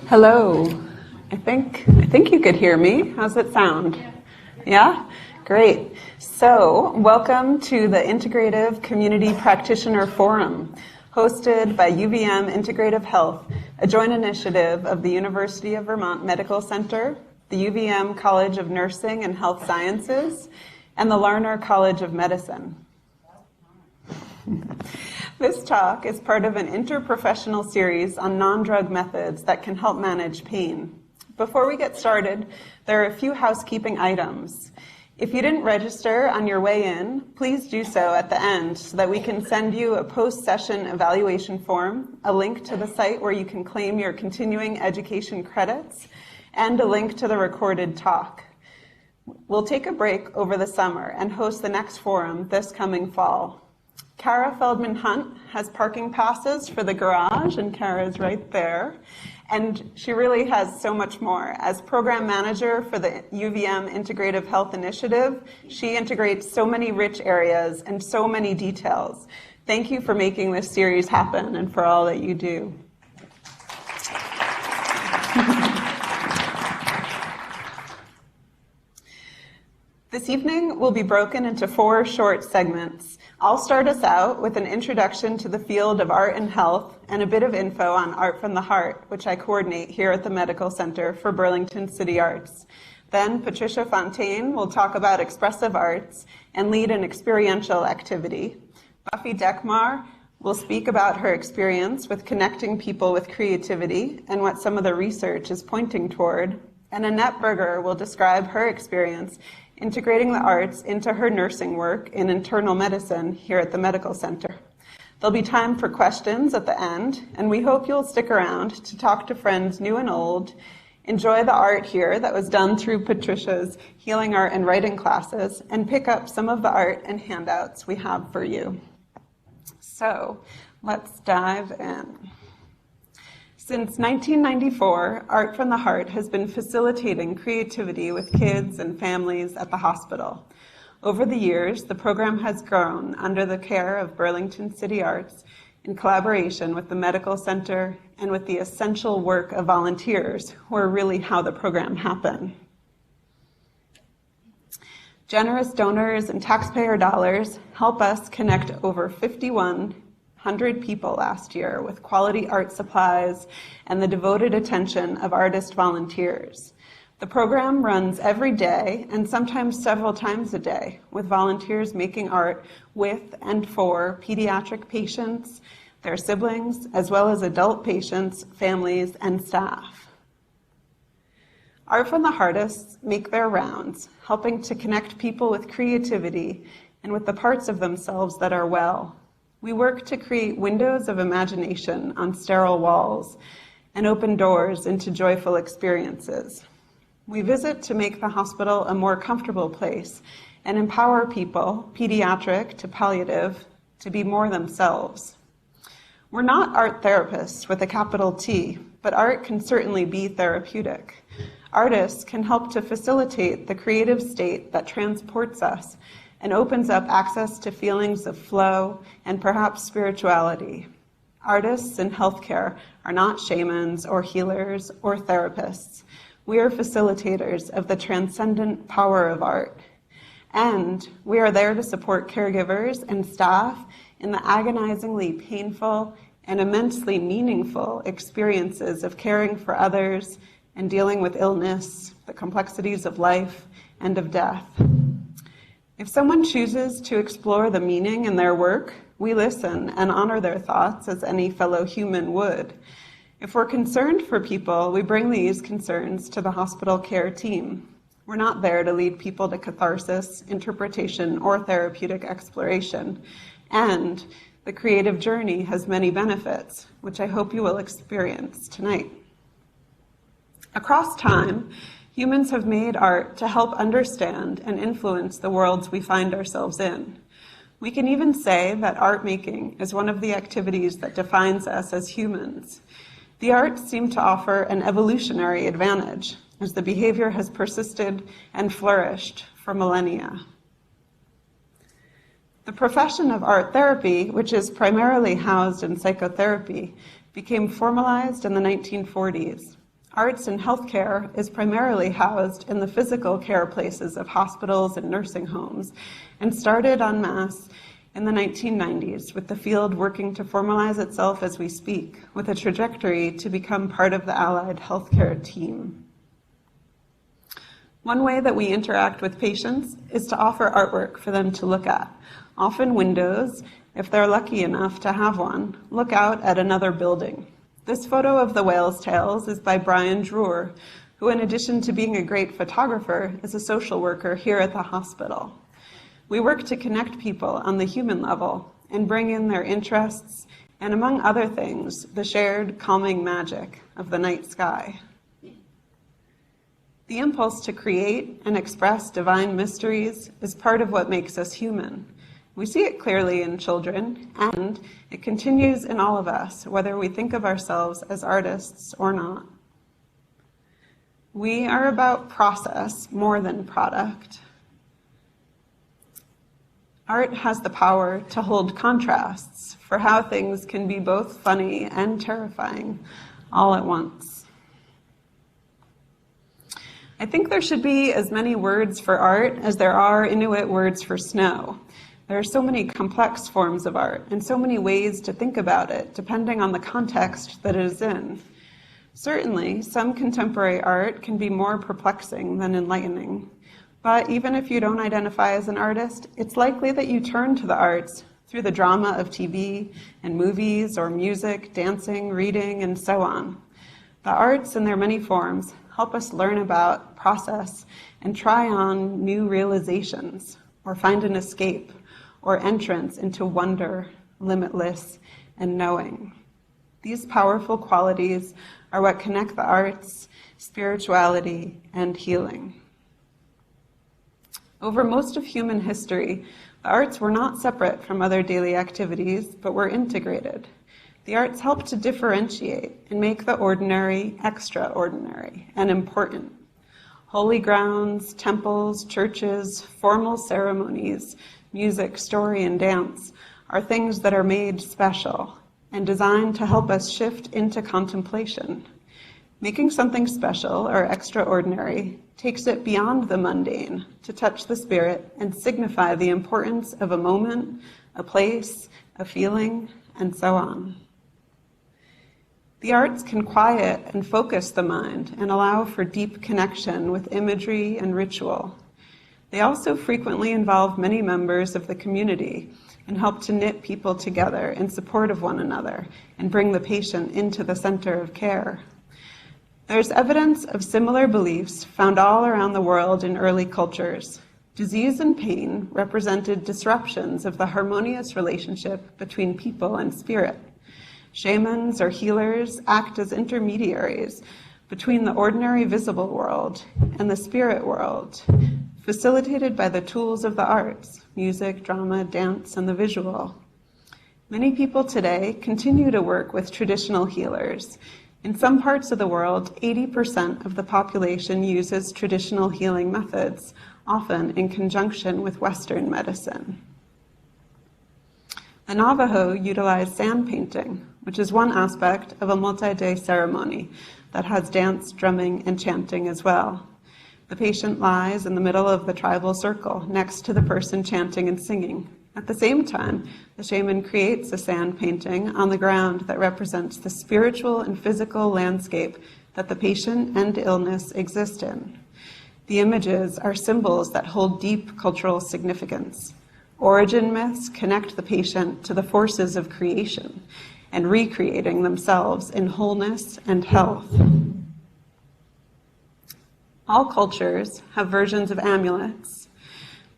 Hello. I think you could hear me. How's it sound? Yeah? Great. So, welcome to the Integrative Community Practitioner Forum, hosted by UVM Integrative Health, a joint initiative of the University of Vermont Medical Center, the UVM College of Nursing and Health Sciences, and the Larner College of Medicine. This talk is part of an interprofessional series on non-drug methods that can help manage pain. Before we get started, there are a few housekeeping items. If you didn't register on your way in, please do so at the end so that we can send you a post-session evaluation form, a link to the site where you can claim your continuing education credits, and a link to the recorded talk. We'll take a break over the summer and host the next forum this coming fall. Kara Feldman-Hunt has parking passes for the garage, and Kara's right there. And she really has so much more. As program manager for the UVM Integrative Health Initiative, she integrates so many rich areas and so many details. Thank you for making this series happen and for all that you do. This evening will be broken into 4 short segments. I'll start us out with an introduction to the field of art and health and a bit of info on Art from the Heart, which I coordinate here at the Medical Center for Burlington City Arts. Then Patricia Fontaine will talk about expressive arts and lead an experiential activity. Buffy Dekmar will speak about her experience with connecting people with creativity and what some of the research is pointing toward. And Annette Berger will describe her experience integrating the arts into her nursing work in internal medicine here at the Medical Center. There'll be time for questions at the end, and we hope you'll stick around to talk to friends new and old, enjoy the art here that was done through Patricia's healing art and writing classes, and pick up some of the art and handouts we have for you. So, let's dive in. Since 1994, Art from the Heart has been facilitating creativity with kids and families at the hospital. Over the years, the program has grown under the care of Burlington City Arts in collaboration with the Medical Center and with the essential work of volunteers, who are really how the program happened. Generous donors and taxpayer dollars help us connect over 5,100 people last year with quality art supplies and the devoted attention of artist volunteers. The program runs every day and sometimes several times a day, with volunteers making art with and for pediatric patients, their siblings, as well as adult patients, families, and staff. Art from the Heartists make their rounds, helping to connect people with creativity and with the parts of themselves that are well. We work to create windows of imagination on sterile walls and open doors into joyful experiences. We visit to make the hospital a more comfortable place and empower people, pediatric to palliative, to be more themselves. We're not art therapists with a capital T, but art can certainly be therapeutic. Artists can help to facilitate the creative state that transports us and opens up access to feelings of flow and perhaps spirituality. Artists in healthcare are not shamans or healers or therapists. We are facilitators of the transcendent power of art. And we are there to support caregivers and staff in the agonizingly painful and immensely meaningful experiences of caring for others and dealing with illness, the complexities of life, and of death. If someone chooses to explore the meaning in their work, we listen and honor their thoughts as any fellow human would. If we're concerned for people, we bring these concerns to the hospital care team. We're not there to lead people to catharsis, interpretation, or therapeutic exploration. And the creative journey has many benefits, which I hope you will experience tonight. Across time, humans have made art to help understand and influence the worlds we find ourselves in. We can even say that art making is one of the activities that defines us as humans. The arts seem to offer an evolutionary advantage, as the behavior has persisted and flourished for millennia. The profession of art therapy, which is primarily housed in psychotherapy, became formalized in the 1940s. Arts in healthcare is primarily housed in the physical care places of hospitals and nursing homes, and started en masse in the 1990s, with the field working to formalize itself as we speak, with a trajectory to become part of the allied healthcare team. One way that we interact with patients is to offer artwork for them to look at. Often windows, if they're lucky enough to have one, look out at another building. This photo of the whale's tails is by Brian Drewer, who in addition to being a great photographer, is a social worker here at the hospital. We work to connect people on the human level and bring in their interests and, among other things, the shared calming magic of the night sky. The impulse to create and express divine mysteries is part of what makes us human. We see it clearly in children, and it continues in all of us, whether we think of ourselves as artists or not. We are about process more than product. Art has the power to hold contrasts for how things can be both funny and terrifying all at once. I think there should be as many words for art as there are Inuit words for snow. There are so many complex forms of art and so many ways to think about it, depending on the context that it is in. Certainly, some contemporary art can be more perplexing than enlightening. But even if you don't identify as an artist, it's likely that you turn to the arts through the drama of TV and movies or music, dancing, reading, and so on. The arts in their many forms help us learn about, process, and try on new realizations, or find an escape, or entrance into wonder, limitless, and knowing. These powerful qualities are what connect the arts, spirituality, and healing. Over most of human history, the arts were not separate from other daily activities, but were integrated. The arts help to differentiate and make the ordinary extraordinary and important. Holy grounds, temples, churches, formal ceremonies, music, story, and dance are things that are made special and designed to help us shift into contemplation. Making something special or extraordinary takes it beyond the mundane to touch the spirit and signify the importance of a moment, a place, a feeling, and so on. The arts can quiet and focus the mind and allow for deep connection with imagery and ritual. They also frequently involve many members of the community and help to knit people together in support of one another and bring the patient into the center of care. There's evidence of similar beliefs found all around the world in early cultures. Disease and pain represented disruptions of the harmonious relationship between people and spirit. Shamans or healers act as intermediaries between the ordinary visible world and the spirit world, facilitated by the tools of the arts, music, drama, dance, and the visual. Many people today continue to work with traditional healers. In some parts of the world, 80% of the population uses traditional healing methods, often in conjunction with Western medicine. The Navajo utilize sand painting, which is one aspect of a multi-day ceremony that has dance, drumming, and chanting as well. The patient lies in the middle of the tribal circle next to the person chanting and singing. At the same time, the shaman creates a sand painting on the ground that represents the spiritual and physical landscape that the patient and illness exist in. The images are symbols that hold deep cultural significance. Origin myths connect the patient to the forces of creation and recreating themselves in wholeness and health. All cultures have versions of amulets.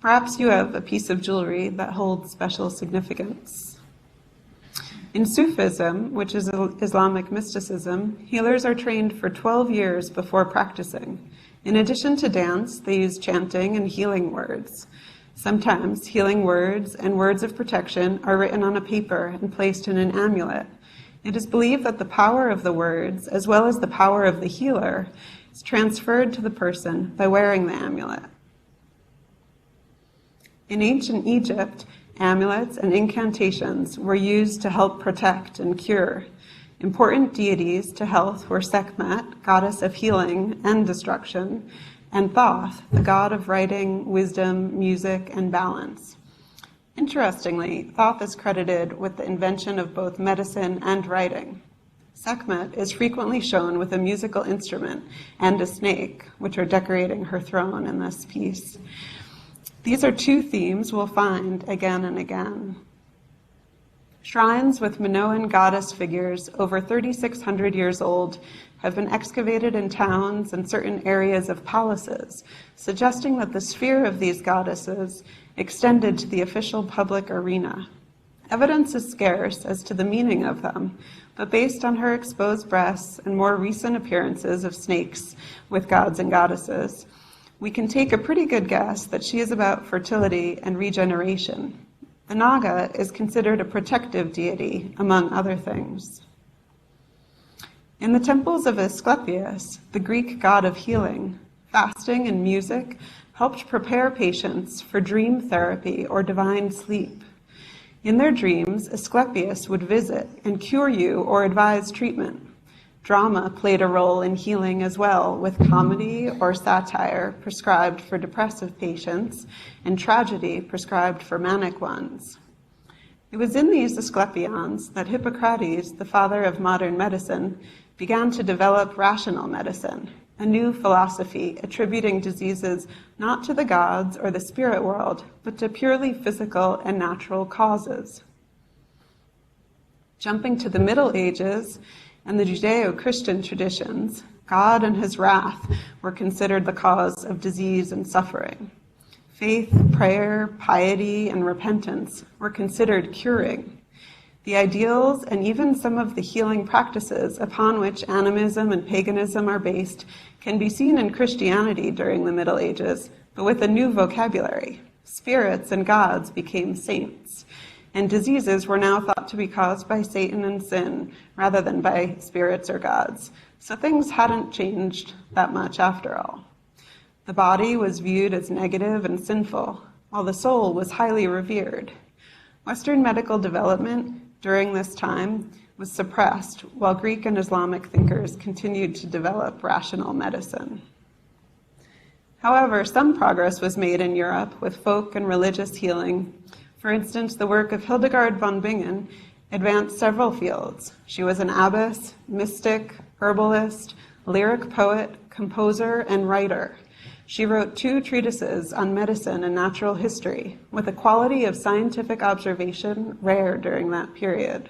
Perhaps you have a piece of jewelry that holds special significance. In Sufism, which is Islamic mysticism, healers are trained for 12 years before practicing. In addition to dance, they use chanting and healing words. Sometimes healing words and words of protection are written on a paper and placed in an amulet. It is believed that the power of the words, as well as the power of the healer, is transferred to the person by wearing the amulet. In ancient Egypt, amulets and incantations were used to help protect and cure. Important deities to health were Sekhmet, goddess of healing and destruction, and Thoth, the god of writing, wisdom, music, and balance. Interestingly, Thoth is credited with the invention of both medicine and writing. Sekhmet is frequently shown with a musical instrument and a snake, which are decorating her throne in this piece. These are two themes we'll find again and again. Shrines with Minoan goddess figures over 3,600 years old have been excavated in towns and certain areas of palaces, suggesting that the sphere of these goddesses extended to the official public arena. Evidence is scarce as to the meaning of them, but based on her exposed breasts and more recent appearances of snakes with gods and goddesses, we can take a pretty good guess that she is about fertility and regeneration. The Naga is considered a protective deity, among other things. In the temples of Asclepius, the Greek god of healing, fasting and music helped prepare patients for dream therapy or divine sleep. In their dreams, Asclepius would visit and cure you or advise treatment. Drama played a role in healing as well, with comedy or satire prescribed for depressive patients and tragedy prescribed for manic ones. It was in these Asclepions that Hippocrates, the father of modern medicine, began to develop rational medicine, a new philosophy attributing diseases not to the gods or the spirit world, but to purely physical and natural causes. Jumping to the Middle Ages and the Judeo-Christian traditions, God and his wrath were considered the cause of disease and suffering. Faith, prayer, piety, and repentance were considered curing. The ideals and even some of the healing practices upon which animism and paganism are based can be seen in Christianity during the Middle Ages, but with a new vocabulary. Spirits and gods became saints, and diseases were now thought to be caused by Satan and sin rather than by spirits or gods. So things hadn't changed that much after all. The body was viewed as negative and sinful, while the soul was highly revered. Western medical development during this time was suppressed, while Greek and Islamic thinkers continued to develop rational medicine. However, some progress was made in Europe with folk and religious healing. For instance, the work of Hildegard von Bingen advanced several fields. She was an abbess, mystic, herbalist, lyric poet, composer, and writer. She wrote 2 treatises on medicine and natural history, with a quality of scientific observation rare during that period.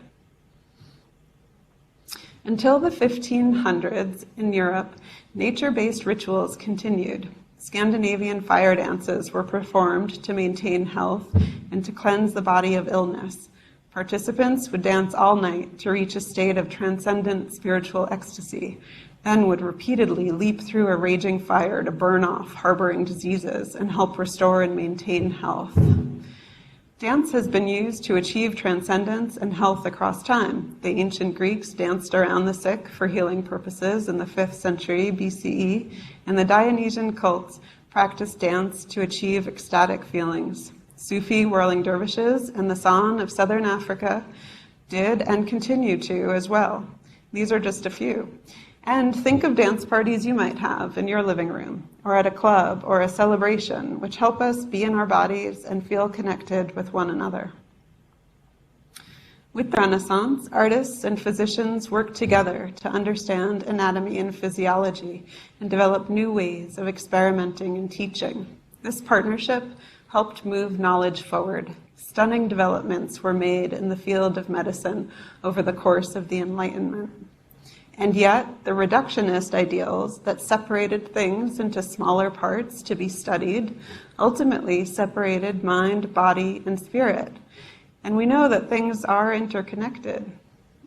Until the 1500s in Europe, nature-based rituals continued. Scandinavian fire dances were performed to maintain health and to cleanse the body of illness. Participants would dance all night to reach a state of transcendent spiritual ecstasy, then would repeatedly leap through a raging fire to burn off harboring diseases and help restore and maintain health. Dance has been used to achieve transcendence and health across time. The ancient Greeks danced around the sick for healing purposes in the 5th century BCE, and the Dionysian cults practiced dance to achieve ecstatic feelings. Sufi whirling dervishes and the San of southern Africa did and continue to as well. These are just a few. And think of dance parties you might have in your living room, or at a club, or a celebration, which help us be in our bodies and feel connected with one another. With the Renaissance, artists and physicians worked together to understand anatomy and physiology and develop new ways of experimenting and teaching. This partnership helped move knowledge forward. Stunning developments were made in the field of medicine over the course of the Enlightenment. And yet, the reductionist ideals that separated things into smaller parts to be studied ultimately separated mind, body, and spirit. And we know that things are interconnected.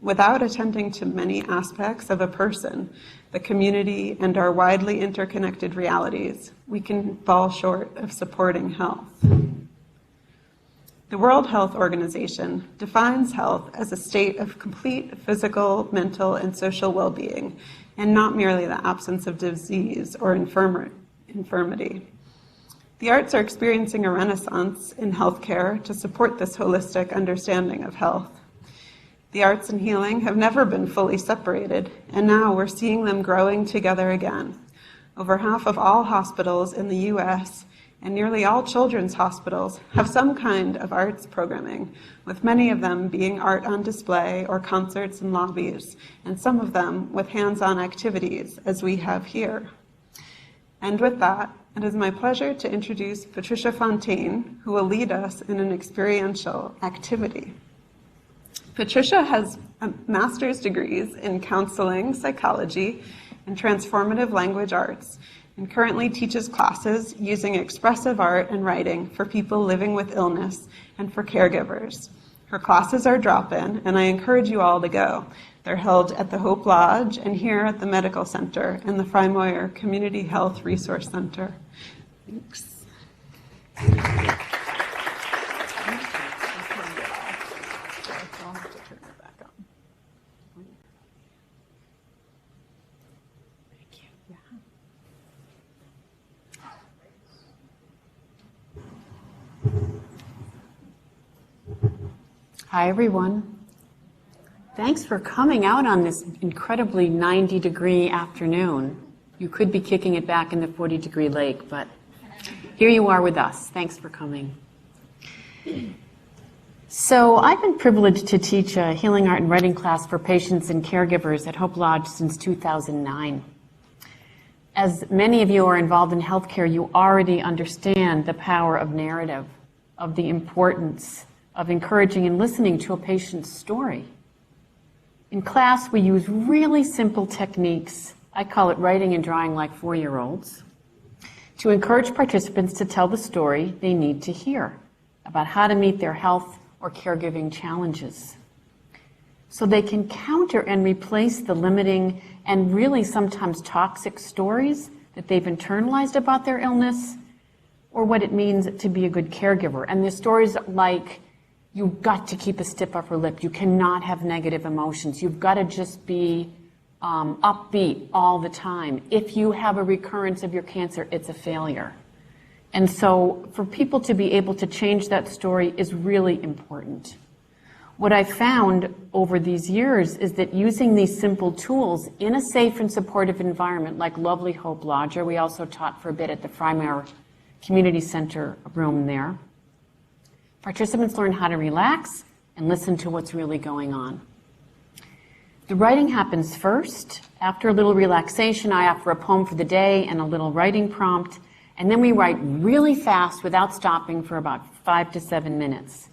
Without attending to many aspects of a person, the community, and our widely interconnected realities, we can fall short of supporting health. The World Health Organization defines health as a state of complete physical, mental, and social well-being, and not merely the absence of disease or infirmity. The arts are experiencing a renaissance in healthcare to support this holistic understanding of health. The arts and healing have never been fully separated, and now we're seeing them growing together again. Over half of all hospitals in the U.S. and nearly all children's hospitals have some kind of arts programming, with many of them being art on display or concerts in lobbies, and some of them with hands-on activities, as we have here. And with that, it is my pleasure to introduce Patricia Fontaine, who will lead us in an experiential activity. Patricia has master's degrees in counseling, psychology, and transformative language arts, and currently teaches classes using expressive art and writing for people living with illness and for caregivers. Her classes are drop-in, and I encourage you all to go. They're held at the Hope Lodge and here at the Medical Center and the Frymoyer Community Health Resource Center. Thanks. Hi, everyone. Thanks for coming out on this incredibly 90-degree afternoon. You could be kicking it back in the 40-degree lake, but here you are with us. Thanks for coming. So I've been privileged to teach a healing art and writing class for patients and caregivers at Hope Lodge since 2009. As many of you are involved in healthcare, you already understand the power of narrative, of the importance of encouraging and listening to a patient's story. In class, we use really simple techniques, I call it writing and drawing like 4-year-olds, to encourage participants to tell the story they need to hear about how to meet their health or caregiving challenges, so they can counter and replace the limiting and really sometimes toxic stories that they've internalized about their illness or what it means to be a good caregiver. And the stories like, you've got to keep a stiff upper lip. You cannot have negative emotions. You've got to just be upbeat all the time. If you have a recurrence of your cancer, it's a failure. And so for people to be able to change that story is really important. What I found over these years is that using these simple tools in a safe and supportive environment like lovely Hope Lodge, we also taught for a bit at the Frymoyer Community Center room there, participants learn how to relax and listen to what's really going on. The writing happens first. After a little relaxation, I offer a poem for the day and a little writing prompt, and then we write really fast without stopping for about 5 to 7 minutes.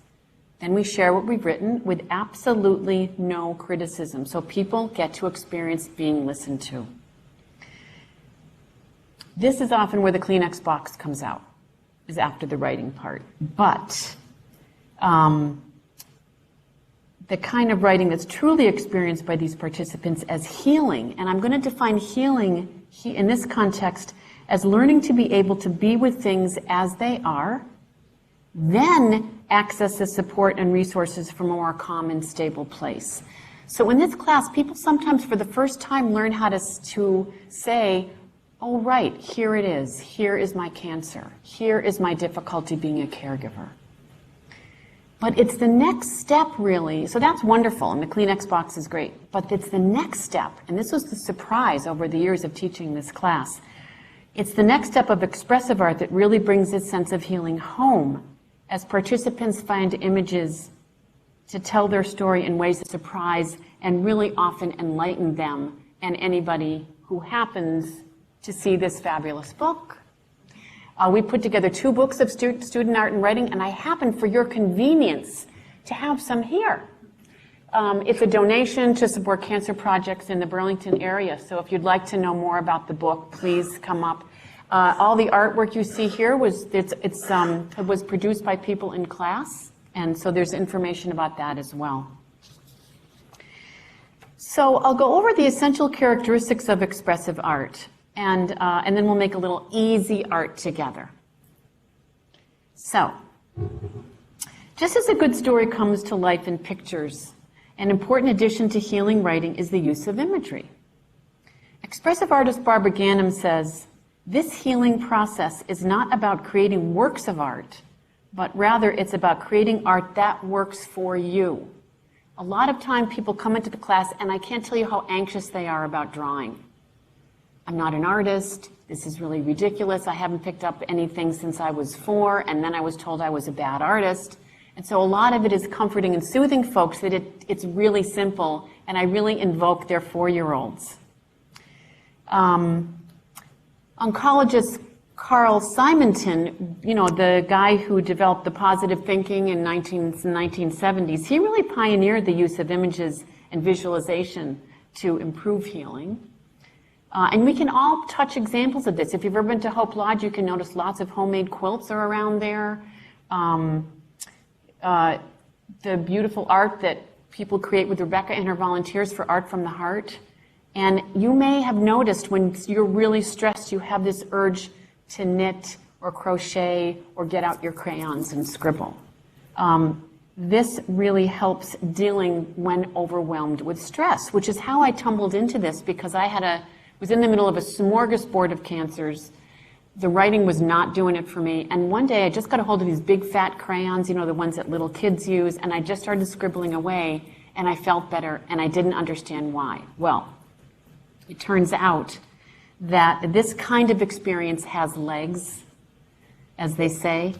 Then we share what we've written with absolutely no criticism, so people get to experience being listened to. This is often where the Kleenex box comes out, is after the writing part. But the kind of writing that's truly experienced by these participants as healing, and I'm going to define healing in this context as learning to be able to be with things as they are, then access the support and resources from a more calm and stable place. So in this class, people sometimes for the first time learn how to say, oh, right, here it is. Here is my cancer. Here is my difficulty being a caregiver. But it's the next step, really. So that's wonderful, and the Kleenex box is great. But it's the next step, and this was the surprise over the years of teaching this class. It's the next step of expressive art that really brings this sense of healing home as participants find images to tell their story in ways that surprise and really often enlighten them and anybody who happens to see this fabulous book. We put together 2 books of student art and writing, and I happen, for your convenience, to have some here. It's a donation to support cancer projects in the Burlington area, so if you'd like to know more about the book, please come up. All the artwork you see here was produced by people in class, and so there's information about that as well. So I'll go over the essential characteristics of expressive art. And then we'll make a little easy art together. So, just as a good story comes to life in pictures, an important addition to healing writing is the use of imagery. Expressive artist Barbara Ganem says, this healing process is not about creating works of art, but rather it's about creating art that works for you. A lot of time people come into the class and I can't tell you how anxious they are about drawing. I'm not an artist. This is really ridiculous. I haven't picked up anything since I was 4, and then I was told I was a bad artist. And so a lot of it is comforting and soothing folks that it's really simple, and I really invoke their 4-year-olds. Oncologist Carl Simonton, the guy who developed the positive thinking in the 1970s, he really pioneered the use of images and visualization to improve healing. And we can all touch examples of this. If you've ever been to Hope Lodge, you can notice lots of homemade quilts are around there. The beautiful art that people create with Rebecca and her volunteers for Art from the Heart. And you may have noticed when you're really stressed, you have this urge to knit or crochet or get out your crayons and scribble. This really helps dealing when overwhelmed with stress, which is how I tumbled into this, because I was in the middle of a smorgasbord of cancers. The writing was not doing it for me. And one day I just got a hold of these big fat crayons, the ones that little kids use, and I just started scribbling away, and I felt better, and I didn't understand why. Well, it turns out that this kind of experience has legs, as they say.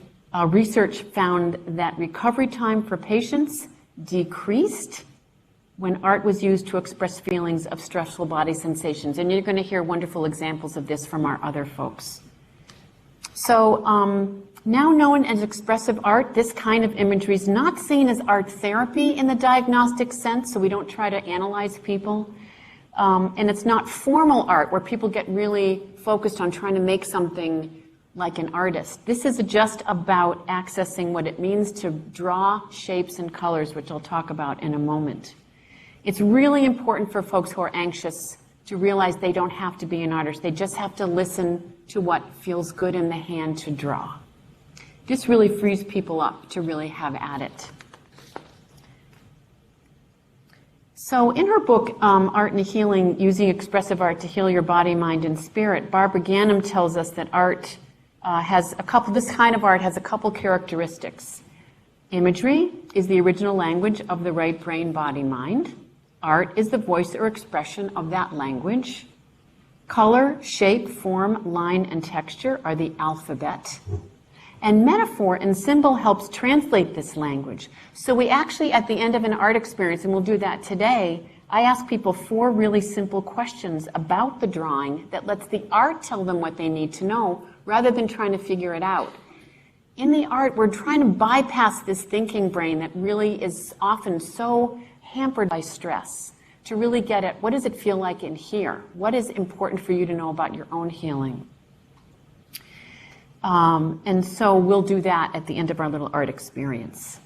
Research found that recovery time for patients decreased when art was used to express feelings of stressful body sensations. And you're going to hear wonderful examples of this from our other folks. So now known as expressive art, this kind of imagery is not seen as art therapy in the diagnostic sense, so we don't try to analyze people. And it's not formal art where people get really focused on trying to make something like an artist. This is just about accessing what it means to draw shapes and colors, which I'll talk about in a moment. It's really important for folks who are anxious to realize they don't have to be an artist. They just have to listen to what feels good in the hand to draw. This really frees people up to really have at it. So in her book, Art and Healing, Using Expressive Art to Heal Your Body, Mind, and Spirit, Barbara Ganem tells us that art this kind of art has a couple characteristics. Imagery is the original language of the right brain, body, mind. Art is the voice or expression of that language. Color, shape, form, line, and texture are the alphabet. And metaphor and symbol helps translate this language. So we actually, at the end of an art experience, and we'll do that today, I ask people 4 really simple questions about the drawing that lets the art tell them what they need to know, rather than trying to figure it out. In the art, we're trying to bypass this thinking brain that really is often so hampered by stress, to really get at what does it feel like in here? What is important for you to know about your own healing? And so we'll do that at the end of our little art experience.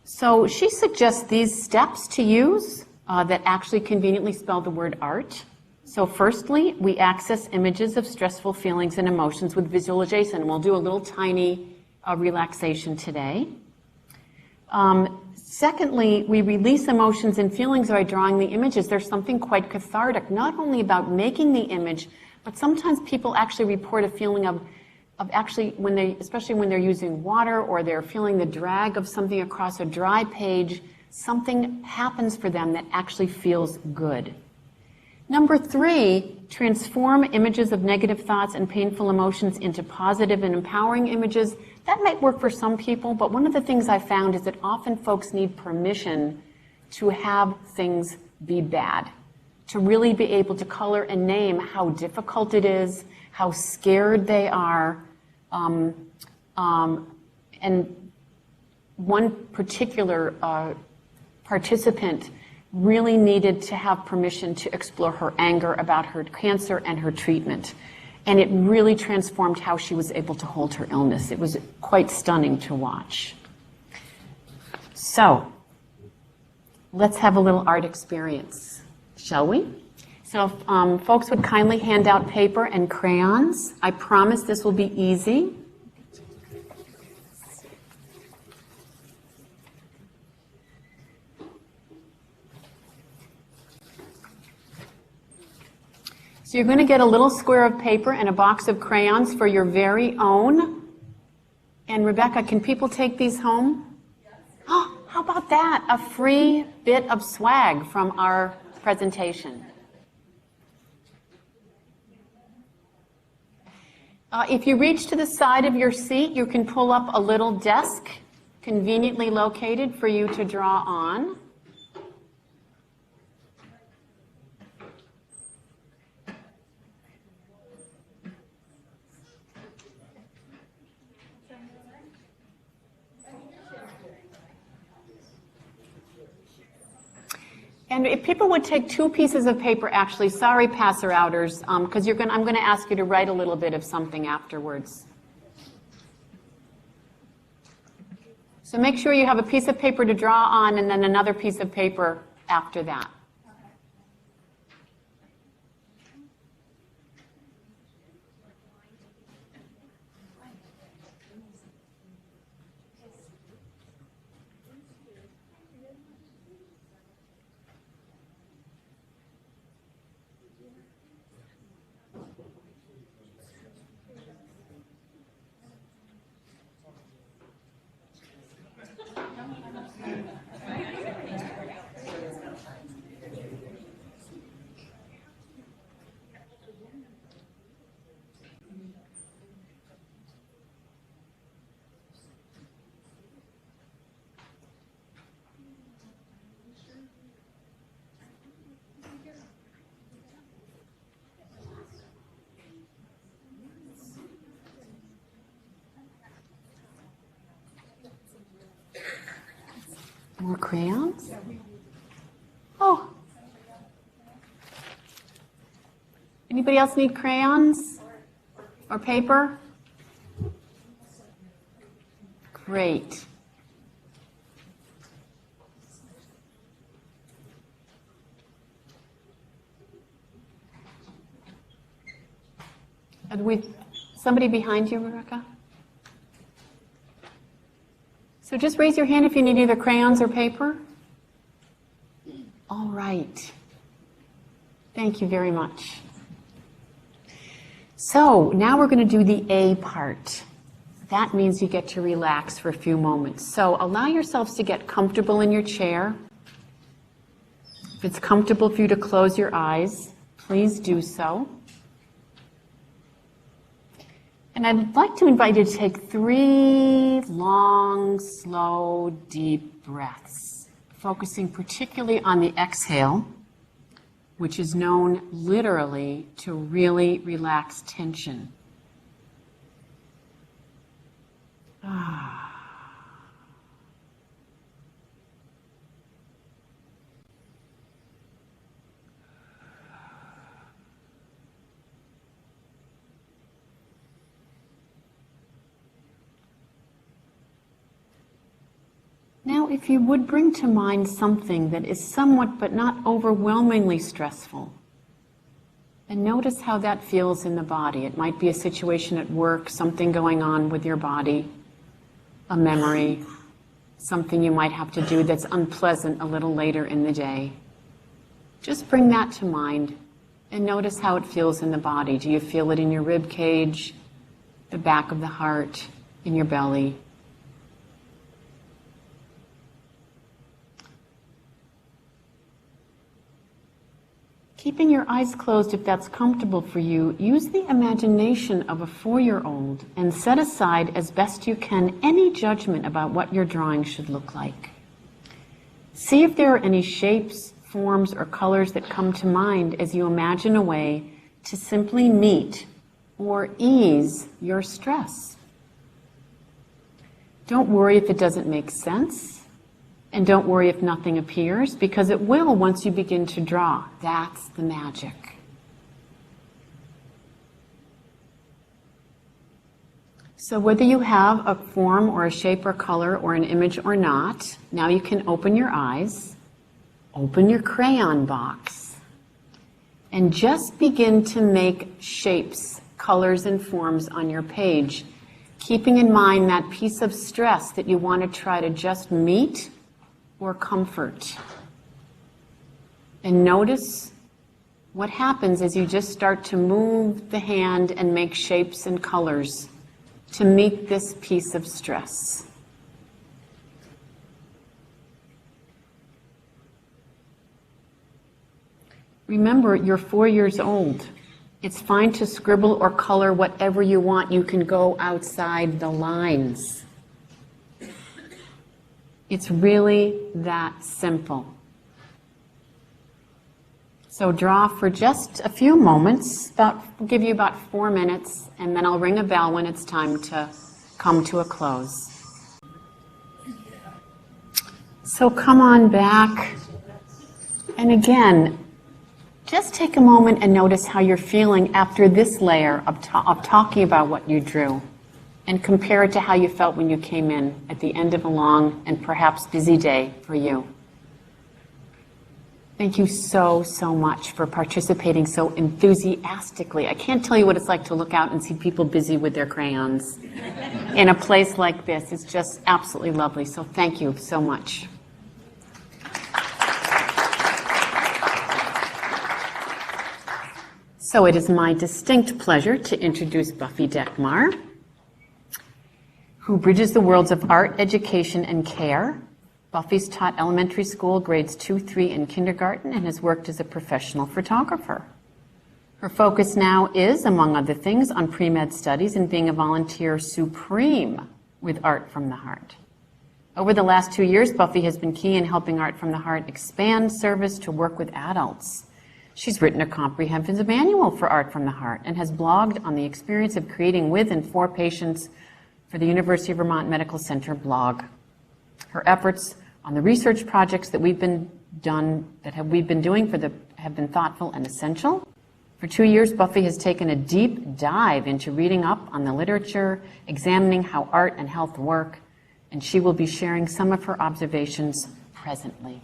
So she suggests these steps to use that actually conveniently spell the word art. So firstly, we access images of stressful feelings and emotions with visualization. And we'll do a little tiny relaxation today. Secondly, we release emotions and feelings by drawing the images. There's something quite cathartic, not only about making the image, but sometimes people actually report a feeling of actually, especially when they're using water or they're feeling the drag of something across a dry page, something happens for them that actually feels good. Number 3, transform images of negative thoughts and painful emotions into positive and empowering images. That might work for some people, but one of the things I found is that often folks need permission to have things be bad, to really be able to color and name how difficult it is, how scared they are. And one particular participant really needed to have permission to explore her anger about her cancer and her treatment. And it really transformed how she was able to hold her illness. It was quite stunning to watch. So, let's have a little art experience, shall we? So if folks would kindly hand out paper and crayons. I promise this will be easy. So you're going to get a little square of paper and a box of crayons for your very own. And Rebecca, can people take these home? Yes. Oh, how about about that? A free bit of swag from our presentation. If you reach to the side of your seat, you can pull up a little desk conveniently located for you to draw on. And if people would take 2 pieces of paper, actually, sorry, passer-outers, because I'm going to ask you to write a little bit of something afterwards. So make sure you have a piece of paper to draw on and then another piece of paper after that. More crayons? Oh. Anybody else need crayons or paper? Great. Somebody behind you, Rebecca? So just raise your hand if you need either crayons or paper. All right. Thank you very much. So now we're going to do the A part. That means you get to relax for a few moments. So allow yourselves to get comfortable in your chair. If it's comfortable for you to close your eyes, please do so. And I'd like to invite you to take 3 long, slow, deep breaths, focusing particularly on the exhale, which is known literally to really relax tension. Now, if you would bring to mind something that is somewhat but not overwhelmingly stressful, and notice how that feels in the body. It might be a situation at work, something going on with your body, a memory, something you might have to do that's unpleasant a little later in the day. Just bring that to mind and notice how it feels in the body. Do you feel it in your rib cage, the back of the heart, in your belly? Keeping your eyes closed, if that's comfortable for you, use the imagination of a 4-year-old and set aside as best you can any judgment about what your drawing should look like. See if there are any shapes, forms, or colors that come to mind as you imagine a way to simply meet or ease your stress. Don't worry if it doesn't make sense. And don't worry if nothing appears, because it will once you begin to draw. That's the magic. So whether you have a form or a shape or color or an image or not, now you can open your eyes, open your crayon box, and just begin to make shapes, colors, and forms on your page, keeping in mind that piece of stress that you want to try to just meet or comfort. And notice what happens as you just start to move the hand and make shapes and colors to meet this piece of stress. Remember, you're 4 years old. It's fine to scribble or color whatever you want. You can go outside the lines. It's really that simple. So draw for just a few moments, we'll give you about 4 minutes, and then I'll ring a bell when it's time to come to a close. So come on back. And again, just take a moment and notice how you're feeling after this layer of talking about what you drew, and compare it to how you felt when you came in at the end of a long and perhaps busy day for you. Thank you so, so much for participating so enthusiastically. I can't tell you what it's like to look out and see people busy with their crayons in a place like this. It's just absolutely lovely. So thank you so much. So it is my distinct pleasure to introduce Buffy Dekmar, who bridges the worlds of art, education, and care. Buffy's taught elementary school, grades 2, 3, and kindergarten, and has worked as a professional photographer. Her focus now is, among other things, on pre-med studies and being a volunteer supreme with Art from the Heart. Over the last 2 years, Buffy has been key in helping Art from the Heart expand service to work with adults. She's written a comprehensive manual for Art from the Heart and has blogged on the experience of creating with and for patients for the University of Vermont Medical Center blog. Her efforts on the research projects that we've been doing have been thoughtful and essential. For 2 years, Buffy has taken a deep dive into reading up on the literature, examining how art and health work, and she will be sharing some of her observations presently.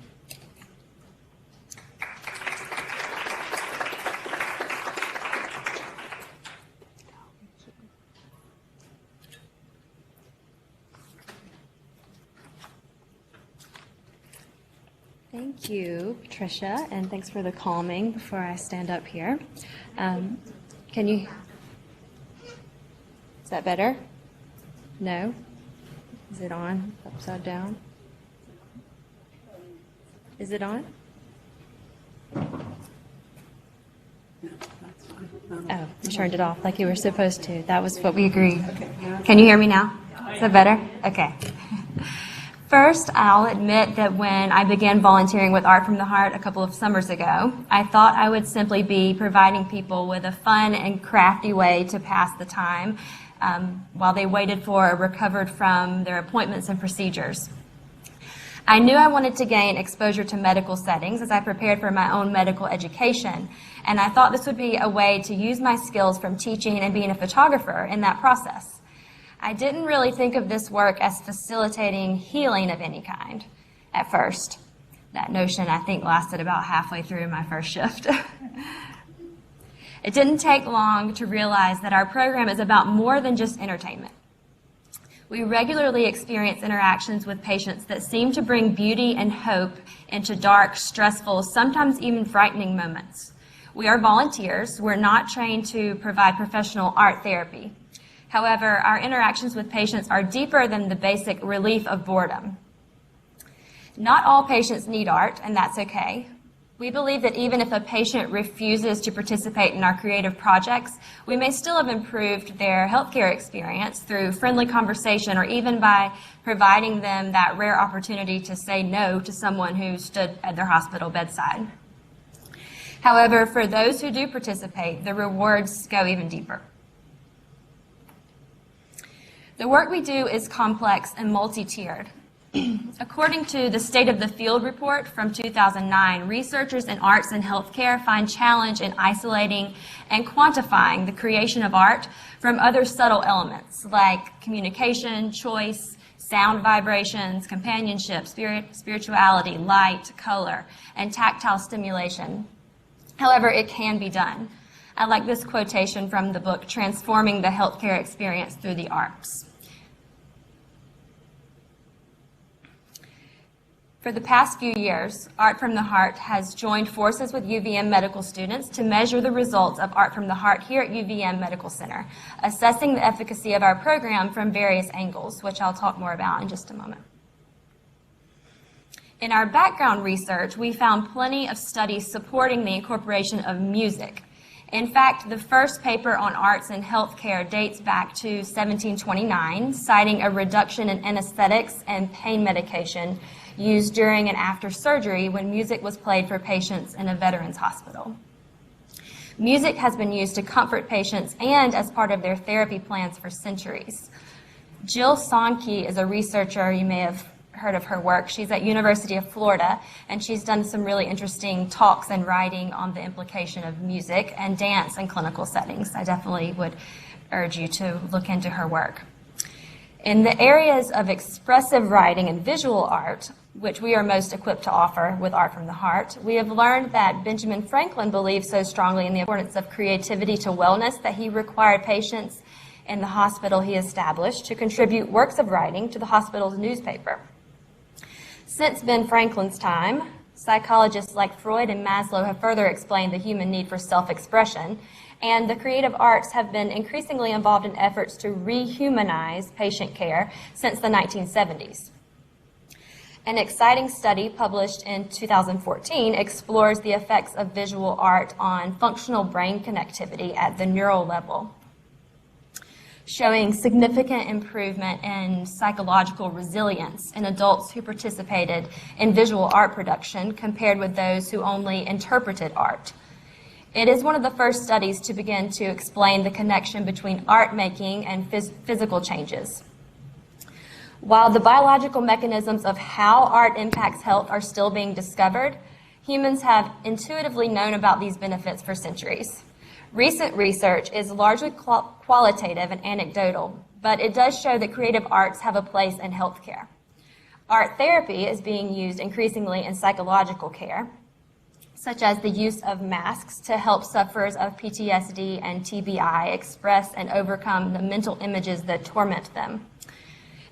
Thank you, Patricia, and thanks for the calming before I stand up here. Is that better? No? Is it on? Upside down? Is it on? Oh, you turned it off like you were supposed to. That was what we agreed. Can you hear me now? Is that better? Okay. First, I'll admit that when I began volunteering with Art from the Heart a couple of summers ago, I thought I would simply be providing people with a fun and crafty way to pass the time while they waited for or recovered from their appointments and procedures. I knew I wanted to gain exposure to medical settings as I prepared for my own medical education, and I thought this would be a way to use my skills from teaching and being a photographer in that process. I didn't really think of this work as facilitating healing of any kind at first. That notion, I think, lasted about halfway through my first shift. It didn't take long to realize that our program is about more than just entertainment. We regularly experience interactions with patients that seem to bring beauty and hope into dark, stressful, sometimes even frightening moments. We are volunteers. We're not trained to provide professional art therapy. However, our interactions with patients are deeper than the basic relief of boredom. Not all patients need art, and that's okay. We believe that even if a patient refuses to participate in our creative projects, we may still have improved their healthcare experience through friendly conversation or even by providing them that rare opportunity to say no to someone who stood at their hospital bedside. However, for those who do participate, the rewards go even deeper. The work we do is complex and multi-tiered. According to the State of the Field report from 2009, researchers in arts and healthcare find challenge in isolating and quantifying the creation of art from other subtle elements like communication, choice, sound vibrations, companionship, spirituality, light, color, and tactile stimulation. However, it can be done. I like this quotation from the book, Transforming the Healthcare Experience Through the Arts. For the past few years, Art from the Heart has joined forces with UVM medical students to measure the results of Art from the Heart here at UVM Medical Center, assessing the efficacy of our program from various angles, which I'll talk more about in just a moment. In our background research, we found plenty of studies supporting the incorporation of music. In fact, the first paper on arts in healthcare dates back to 1729, citing a reduction in anesthetics and pain medication used during and after surgery when music was played for patients in a veterans hospital. Music has been used to comfort patients and as part of their therapy plans for centuries. Jill Spunky is a researcher. You may have heard of her work. She's at University of Florida, and she's done some really interesting talks and writing on the implication of music and dance in clinical settings. I definitely would urge you to look into her work. In the areas of expressive writing and visual art, which we are most equipped to offer with Art from the Heart, we have learned that Benjamin Franklin believed so strongly in the importance of creativity to wellness that he required patients in the hospital he established to contribute works of writing to the hospital's newspaper. Since Ben Franklin's time, psychologists like Freud and Maslow have further explained the human need for self-expression, and the creative arts have been increasingly involved in efforts to rehumanize patient care since the 1970s. An exciting study published in 2014 explores the effects of visual art on functional brain connectivity at the neural level, showing significant improvement in psychological resilience in adults who participated in visual art production compared with those who only interpreted art. It is one of the first studies to begin to explain the connection between art making and physical changes. While the biological mechanisms of how art impacts health are still being discovered, humans have intuitively known about these benefits for centuries. Recent research is largely qualitative and anecdotal, but it does show that creative arts have a place in healthcare. Art therapy is being used increasingly in psychological care, such as the use of masks to help sufferers of PTSD and TBI express and overcome the mental images that torment them.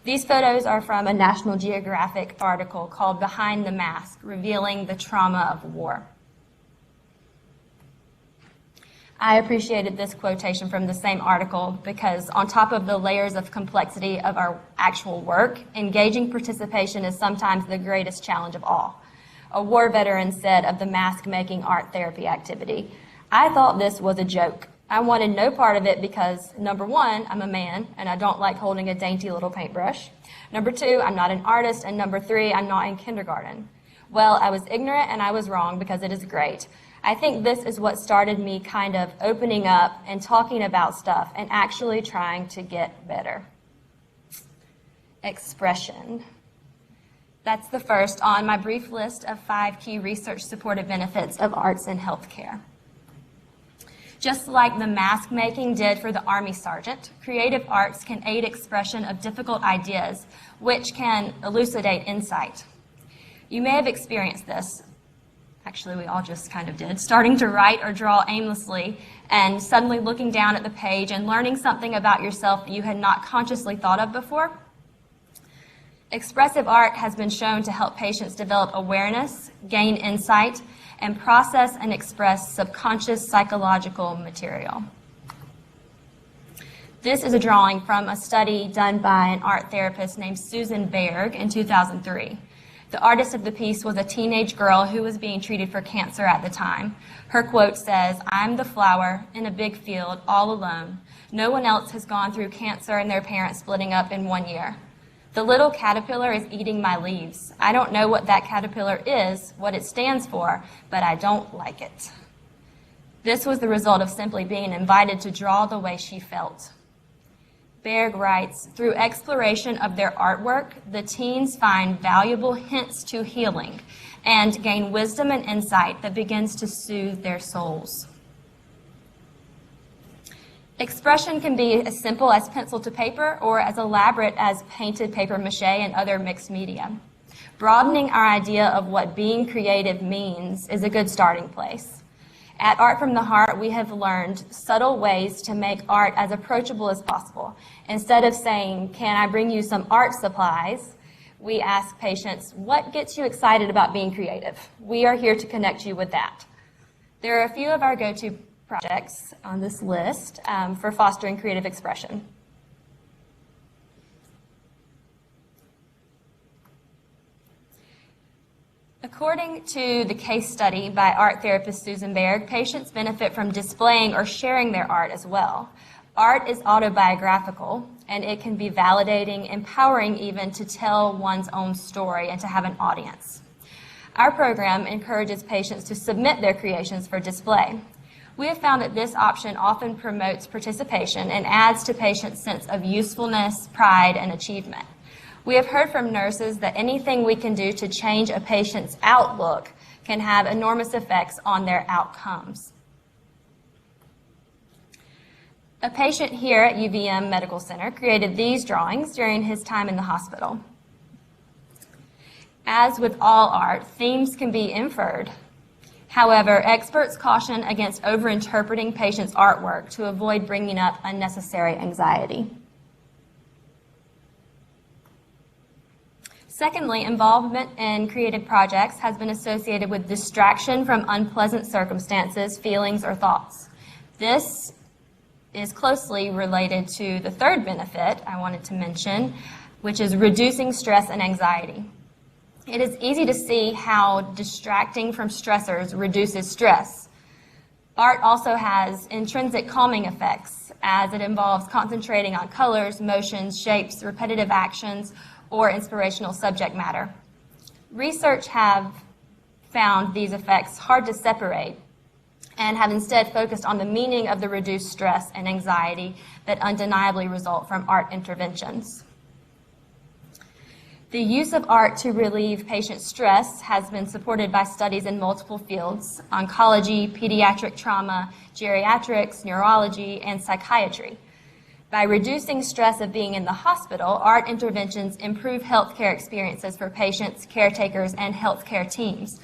These photos are from a National Geographic article called Behind the Mask, Revealing the Trauma of War. I appreciated this quotation from the same article because on top of the layers of complexity of our actual work, engaging participation is sometimes the greatest challenge of all. A war veteran said of the mask-making art therapy activity, "I thought this was a joke. I wanted no part of it because, number one, I'm a man and I don't like holding a dainty little paintbrush. Number two, I'm not an artist. And number three, I'm not in kindergarten. Well, I was ignorant and I was wrong because it is great. I think this is what started me kind of opening up and talking about stuff and actually trying to get better." Expression. That's the first on my brief list of 5 key research-supported benefits of arts in healthcare. Just like the mask making did for the Army sergeant, creative arts can aid expression of difficult ideas, which can elucidate insight. You may have experienced this. Actually, we all just kind of did, starting to write or draw aimlessly and suddenly looking down at the page and learning something about yourself that you had not consciously thought of before. Expressive art has been shown to help patients develop awareness, gain insight, and process and express subconscious psychological material. This is a drawing from a study done by an art therapist named Susan Berg in 2003. The artist of the piece was a teenage girl who was being treated for cancer at the time. Her quote says, "I'm the flower in a big field all alone. No one else has gone through cancer and their parents splitting up in 1 year. The little caterpillar is eating my leaves. I don't know what that caterpillar is, what it stands for, but I don't like it." This was the result of simply being invited to draw the way she felt. Berg writes, "Through exploration of their artwork, the teens find valuable hints to healing and gain wisdom and insight that begins to soothe their souls." Expression can be as simple as pencil to paper or as elaborate as painted paper mache and other mixed media. Broadening our idea of what being creative means is a good starting place. At Art from the Heart, we have learned subtle ways to make art as approachable as possible. Instead of saying, "Can I bring you some art supplies?" we ask patients, "What gets you excited about being creative?" We are here to connect you with that. There are a few of our go-to projects on this list for fostering creative expression. According to the case study by art therapist Susan Berg, patients benefit from displaying or sharing their art as well. Art is autobiographical, and it can be validating, empowering even to tell one's own story and to have an audience. Our program encourages patients to submit their creations for display. We have found that this option often promotes participation and adds to patients' sense of usefulness, pride, and achievement. We have heard from nurses that anything we can do to change a patient's outlook can have enormous effects on their outcomes. A patient here at UVM Medical Center created these drawings during his time in the hospital. As with all art, themes can be inferred. However, experts caution against overinterpreting patients' artwork to avoid bringing up unnecessary anxiety. Secondly, involvement in creative projects has been associated with distraction from unpleasant circumstances, feelings, or thoughts. This is closely related to the third benefit I wanted to mention, which is reducing stress and anxiety. It is easy to see how distracting from stressors reduces stress. Art also has intrinsic calming effects, as it involves concentrating on colors, motions, shapes, repetitive actions, or inspirational subject matter. Research have found these effects hard to separate and have instead focused on the meaning of the reduced stress and anxiety that undeniably result from art interventions. The use of art to relieve patient stress has been supported by studies in multiple fields: oncology, pediatric trauma, geriatrics, neurology, and psychiatry. By reducing stress of being in the hospital, art interventions improve healthcare experiences for patients, caretakers, and healthcare teams.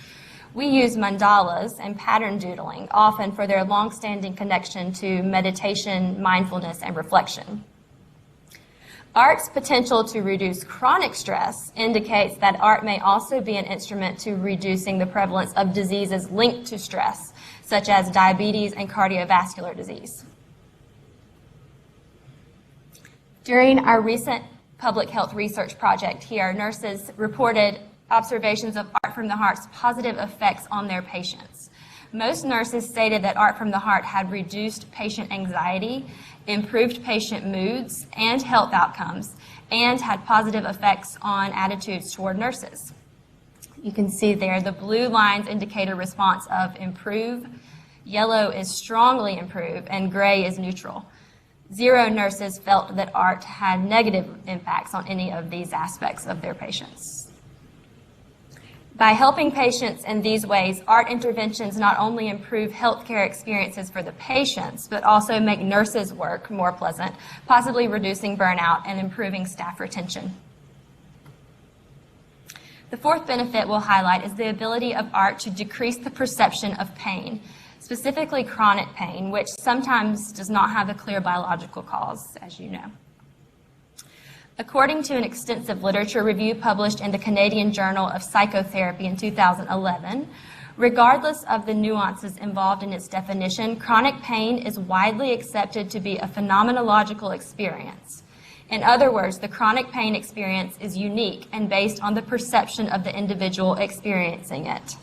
We use mandalas and pattern doodling, often for their long-standing connection to meditation, mindfulness, and reflection. Art's potential to reduce chronic stress indicates that art may also be an instrument to reducing the prevalence of diseases linked to stress, such as diabetes and cardiovascular disease. During our recent public health research project here, nurses reported observations of art from the heart's positive effects on their patients. Most nurses stated that art from the heart had reduced patient anxiety, improved patient moods and health outcomes, and had positive effects on attitudes toward nurses. You can see there the blue lines indicate a response of improve, yellow is strongly improve, and gray is neutral. 0 nurses felt that art had negative impacts on any of these aspects of their patients. By helping patients in these ways, art interventions not only improve healthcare experiences for the patients, but also make nurses' work more pleasant, possibly reducing burnout and improving staff retention. The fourth benefit we'll highlight is the ability of art to decrease the perception of pain, specifically chronic pain, which sometimes does not have a clear biological cause, as you know. According to an extensive literature review published in the Canadian Journal of Psychotherapy in 2011, regardless of the nuances involved in its definition, chronic pain is widely accepted to be a phenomenological experience. In other words, the chronic pain experience is unique and based on the perception of the individual experiencing it.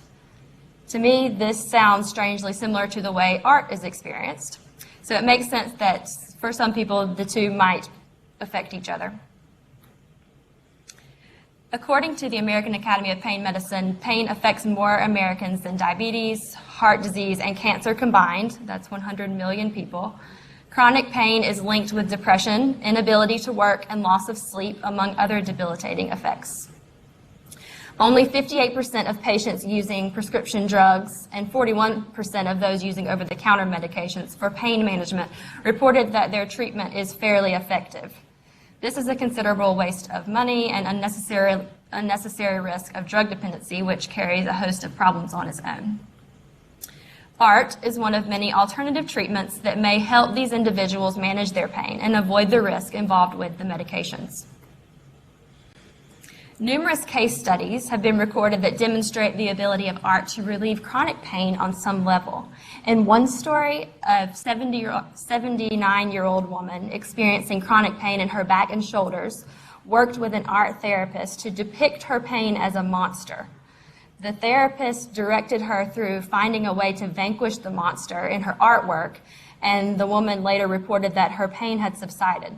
To me, this sounds strangely similar to the way art is experienced. So it makes sense that for some people, the two might affect each other. According to the American Academy of Pain Medicine, pain affects more Americans than diabetes, heart disease, and cancer combined. That's 100 million people. Chronic pain is linked with depression, inability to work, and loss of sleep, among other debilitating effects. Only 58% of patients using prescription drugs and 41% of those using over-the-counter medications for pain management reported that their treatment is fairly effective. This is a considerable waste of money and unnecessary risk of drug dependency, which carries a host of problems on its own. Art is one of many alternative treatments that may help these individuals manage their pain and avoid the risk involved with the medications. Numerous case studies have been recorded that demonstrate the ability of art to relieve chronic pain on some level. In one story, a 79-year-old woman experiencing chronic pain in her back and shoulders worked with an art therapist to depict her pain as a monster. The therapist directed her through finding a way to vanquish the monster in her artwork, and the woman later reported that her pain had subsided.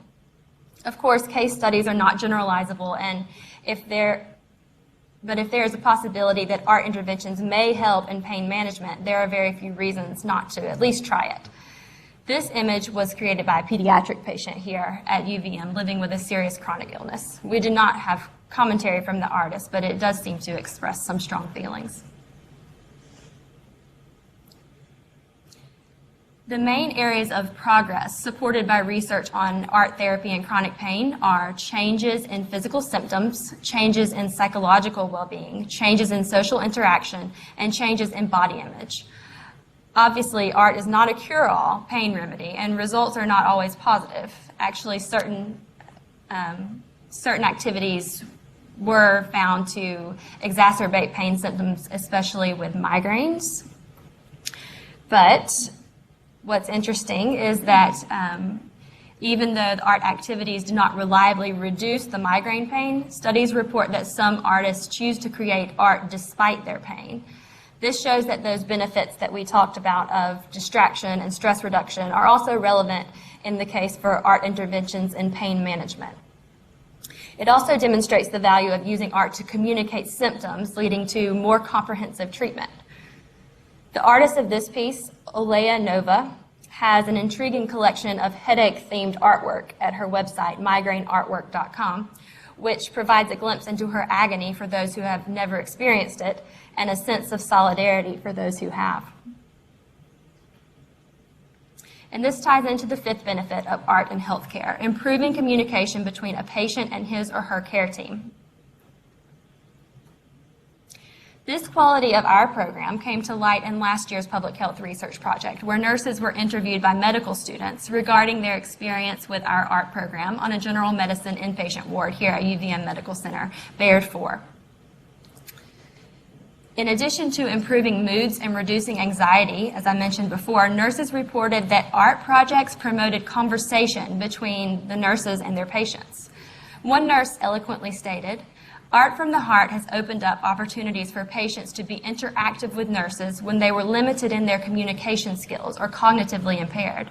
Of course, case studies are not generalizable, and if there is a possibility that art interventions may help in pain management, there are very few reasons not to at least try it. This image was created by a pediatric patient here at UVM living with a serious chronic illness. We did not have commentary from the artist, but it does seem to express some strong feelings. The main areas of progress supported by research on art therapy and chronic pain are changes in physical symptoms, changes in psychological well-being, changes in social interaction, and changes in body image. Obviously, art is not a cure-all pain remedy, and results are not always positive. Actually, certain activities were found to exacerbate pain symptoms, especially with migraines. But what's interesting is that even though the art activities do not reliably reduce the migraine pain, studies report that some artists choose to create art despite their pain. This shows that those benefits that we talked about of distraction and stress reduction are also relevant in the case for art interventions in pain management. It also demonstrates the value of using art to communicate symptoms, leading to more comprehensive treatment. The artist of this piece, Olea Nova, has an intriguing collection of headache-themed artwork at her website, migraineartwork.com, which provides a glimpse into her agony for those who have never experienced it and a sense of solidarity for those who have. And this ties into the fifth benefit of art in healthcare, improving communication between a patient and his or her care team. This quality of our program came to light in last year's public health research project, where nurses were interviewed by medical students regarding their experience with our art program on a general medicine inpatient ward here at UVM Medical Center, Baird 4. In addition to improving moods and reducing anxiety, as I mentioned before, nurses reported that art projects promoted conversation between the nurses and their patients. One nurse eloquently stated, "Art from the heart has opened up opportunities for patients to be interactive with nurses when they were limited in their communication skills or cognitively impaired.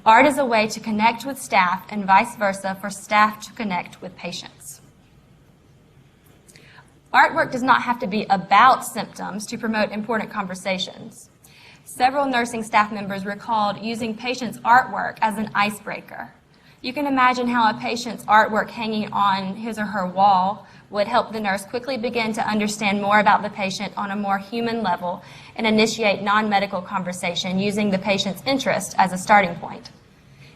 Art is a way to connect with staff and vice versa for staff to connect with patients." Artwork does not have to be about symptoms to promote important conversations. Several nursing staff members recalled using patients' artwork as an icebreaker. You can imagine how a patient's artwork hanging on his or her wall would help the nurse quickly begin to understand more about the patient on a more human level and initiate non-medical conversation using the patient's interest as a starting point.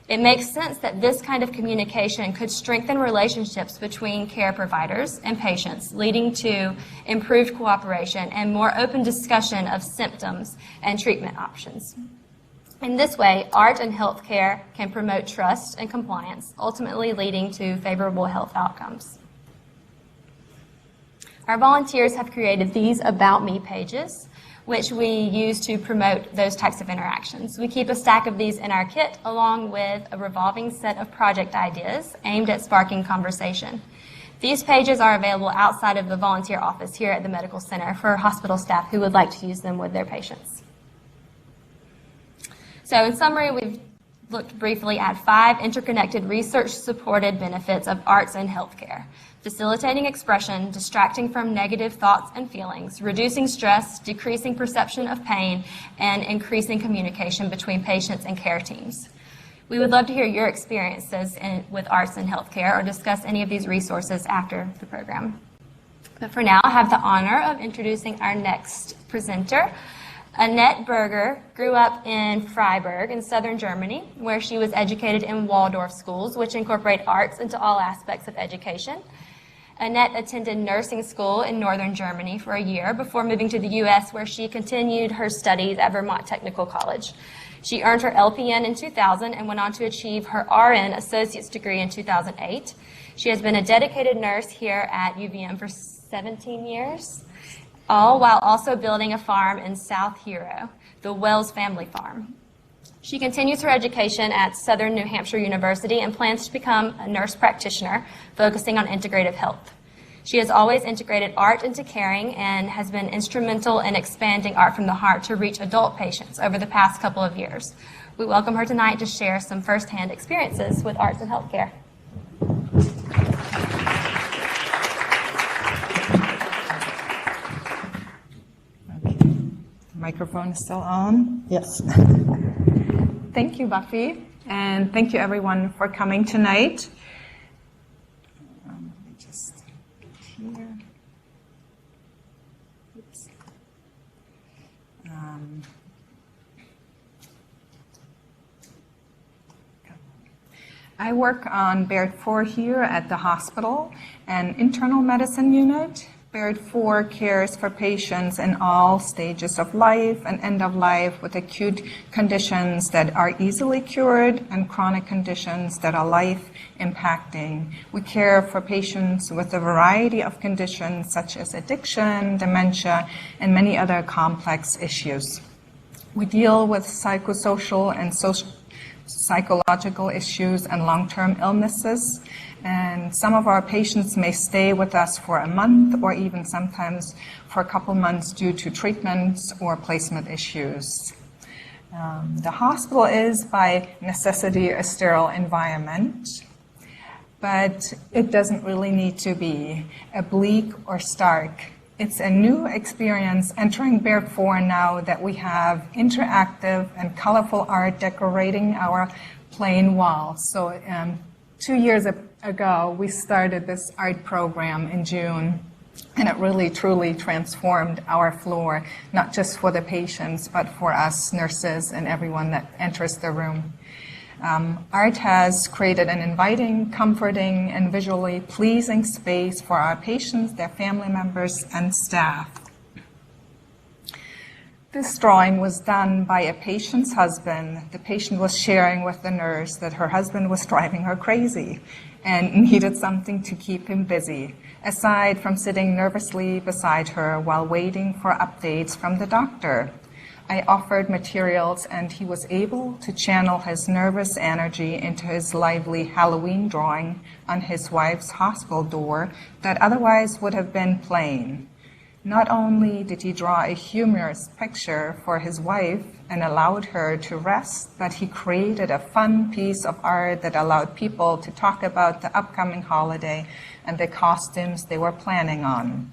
It makes sense that this kind of communication could strengthen relationships between care providers and patients, leading to improved cooperation and more open discussion of symptoms and treatment options. In this way, art and healthcare can promote trust and compliance, ultimately leading to favorable health outcomes. Our volunteers have created these About Me pages, which we use to promote those types of interactions. We keep a stack of these in our kit, along with a revolving set of project ideas aimed at sparking conversation. These pages are available outside of the volunteer office here at the Medical Center for hospital staff who would like to use them with their patients. So in summary, we've looked briefly at 5 interconnected research-supported benefits of arts in healthcare: facilitating expression, distracting from negative thoughts and feelings, reducing stress, decreasing perception of pain, and increasing communication between patients and care teams. We would love to hear your experiences with arts in healthcare or discuss any of these resources after the program. But for now, I have the honor of introducing our next presenter. Annette Berger grew up in Freiburg in southern Germany, where she was educated in Waldorf schools, which incorporate arts into all aspects of education. Annette attended nursing school in northern Germany for a year before moving to the U.S., where she continued her studies at Vermont Technical College. She earned her LPN in 2000 and went on to achieve her RN associate's degree in 2008. She has been a dedicated nurse here at UVM for 17 years. All while also building a farm in South Hero, the Wells family farm. She continues her education at Southern New Hampshire University and plans to become a nurse practitioner focusing on integrative health. She has always integrated art into caring and has been instrumental in expanding Art from the Heart to reach adult patients over the past couple of years. We welcome her tonight to share some firsthand experiences with arts and healthcare. Microphone is still on? Yes. Thank you, Buffy, and thank you everyone for coming tonight. Let me just get here. Oops. I work on Baird 4 here at the hospital, an internal medicine unit. Baird 4 cares for patients in all stages of life and end of life with acute conditions that are easily cured and chronic conditions that are life impacting. We care for patients with a variety of conditions such as addiction, dementia, and many other complex issues. We deal with psychosocial and psychological issues and long-term illnesses. And some of our patients may stay with us for a month or even sometimes for a couple months due to treatments or placement issues. The hospital is by necessity a sterile environment, but it doesn't really need to be bleak or stark. It's a new experience entering Baird 4 now that we have interactive and colorful art decorating our plain walls. So 2 years ago, we started this art program in June, and it really, truly transformed our floor, not just for the patients, but for us nurses and everyone that enters the room. Art has created an inviting, comforting, and visually pleasing space for our patients, their family members, and staff. This drawing was done by a patient's husband. The patient was sharing with the nurse that her husband was driving her crazy and needed something to keep him busy, aside from sitting nervously beside her while waiting for updates from the doctor. I offered materials, and he was able to channel his nervous energy into his lively Halloween drawing on his wife's hospital door that otherwise would have been plain. Not only did he draw a humorous picture for his wife and allowed her to rest, but he created a fun piece of art that allowed people to talk about the upcoming holiday and the costumes they were planning on.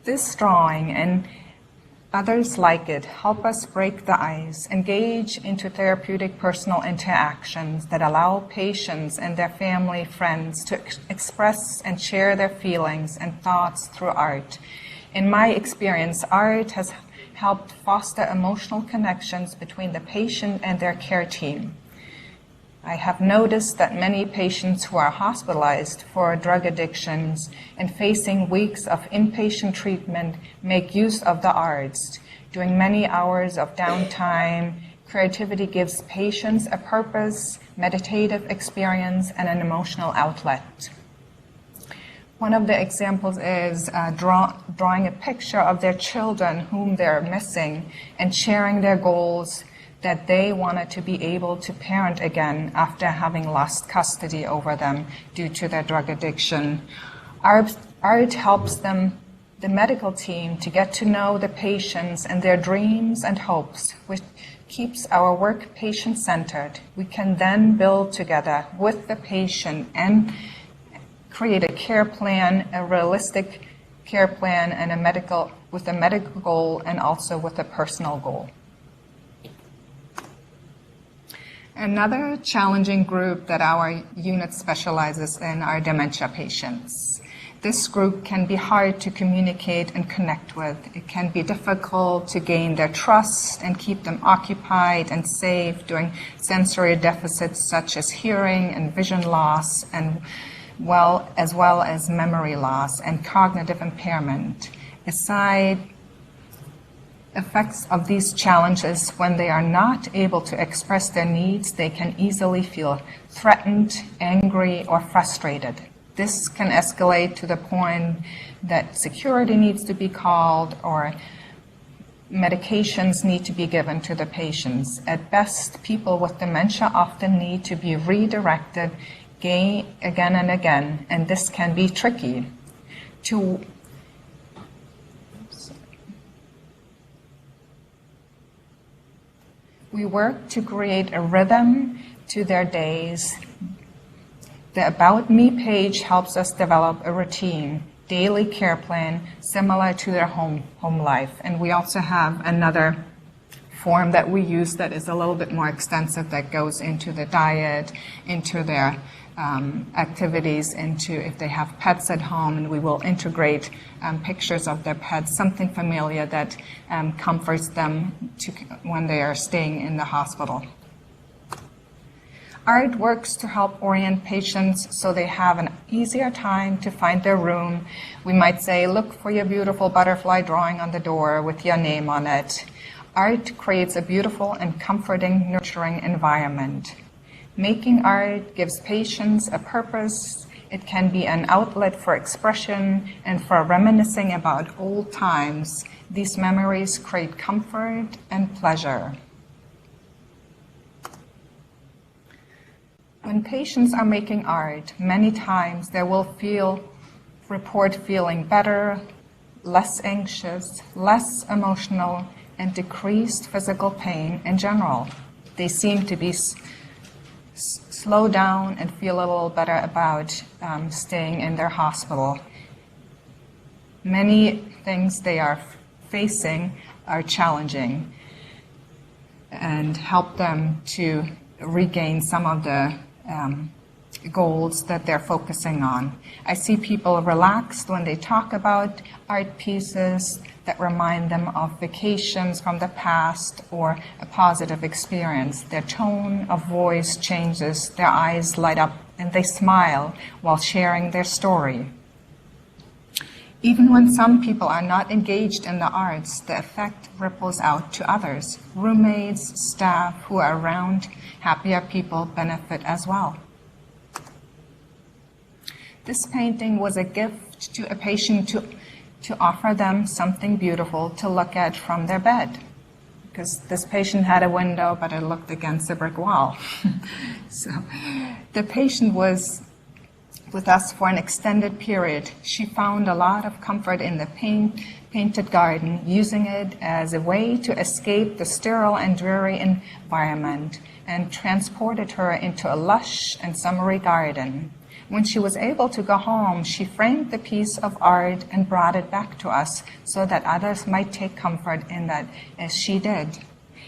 This drawing and others like it help us break the ice, engage into therapeutic personal interactions that allow patients and their family, friends to express and share their feelings and thoughts through art. In my experience, art has helped foster emotional connections between the patient and their care team. I have noticed that many patients who are hospitalized for drug addictions and facing weeks of inpatient treatment make use of the arts. During many hours of downtime, creativity gives patients a purpose, meditative experience, and an emotional outlet. One of the examples is drawing a picture of their children whom they're missing and sharing their goals that they wanted to be able to parent again after having lost custody over them due to their drug addiction. Art helps them, the medical team, to get to know the patients and their dreams and hopes, which keeps our work patient-centered. We can then build together with the patient and create a care plan, a realistic care plan, and with a medical goal and also with a personal goal. Another challenging group that our unit specializes in are dementia patients. This group can be hard to communicate and connect with. It can be difficult to gain their trust and keep them occupied and safe during sensory deficits such as hearing and vision loss, and as well as memory loss and cognitive impairment. Aside effects of these challenges, when they are not able to express their needs, they can easily feel threatened, angry, or frustrated. This can escalate to the point that security needs to be called or medications need to be given to the patients. At best, people with dementia often need to be redirected again and again, and this can be tricky. We work to create a rhythm to their days. The About Me page helps us develop a routine, daily care plan similar to their home life. And we also have another form that we use that is a little bit more extensive that goes into the diet, into their activities, into if they have pets at home, and we will integrate pictures of their pets, something familiar that comforts them when they are staying in the hospital. Art works to help orient patients so they have an easier time to find their room. We might say, look for your beautiful butterfly drawing on the door with your name on it. Art creates a beautiful and comforting, nurturing environment. Making art gives patients a purpose. It can be an outlet for expression and for reminiscing about old times. These memories create comfort and pleasure. When patients are making art, many times they will report feeling better, less anxious, less emotional, and decreased physical pain in general. They seem to be slow down and feel a little better about staying in their hospital. Many things they are facing are challenging and help them to regain some of the goals that they're focusing on. I see people relaxed when they talk about art pieces that remind them of vacations from the past or a positive experience. Their tone of voice changes, their eyes light up, and they smile while sharing their story. Even when some people are not engaged in the arts, the effect ripples out to others. Roommates, staff who are around happier people benefit as well. This painting was a gift to a patient to offer them something beautiful to look at from their bed, because this patient had a window, but it looked against a brick wall. So the patient was with us for an extended period. She found a lot of comfort in the painted garden, using it as a way to escape the sterile and dreary environment, and transported her into a lush and summery garden. When she was able to go home, she framed the piece of art and brought it back to us so that others might take comfort in that as she did.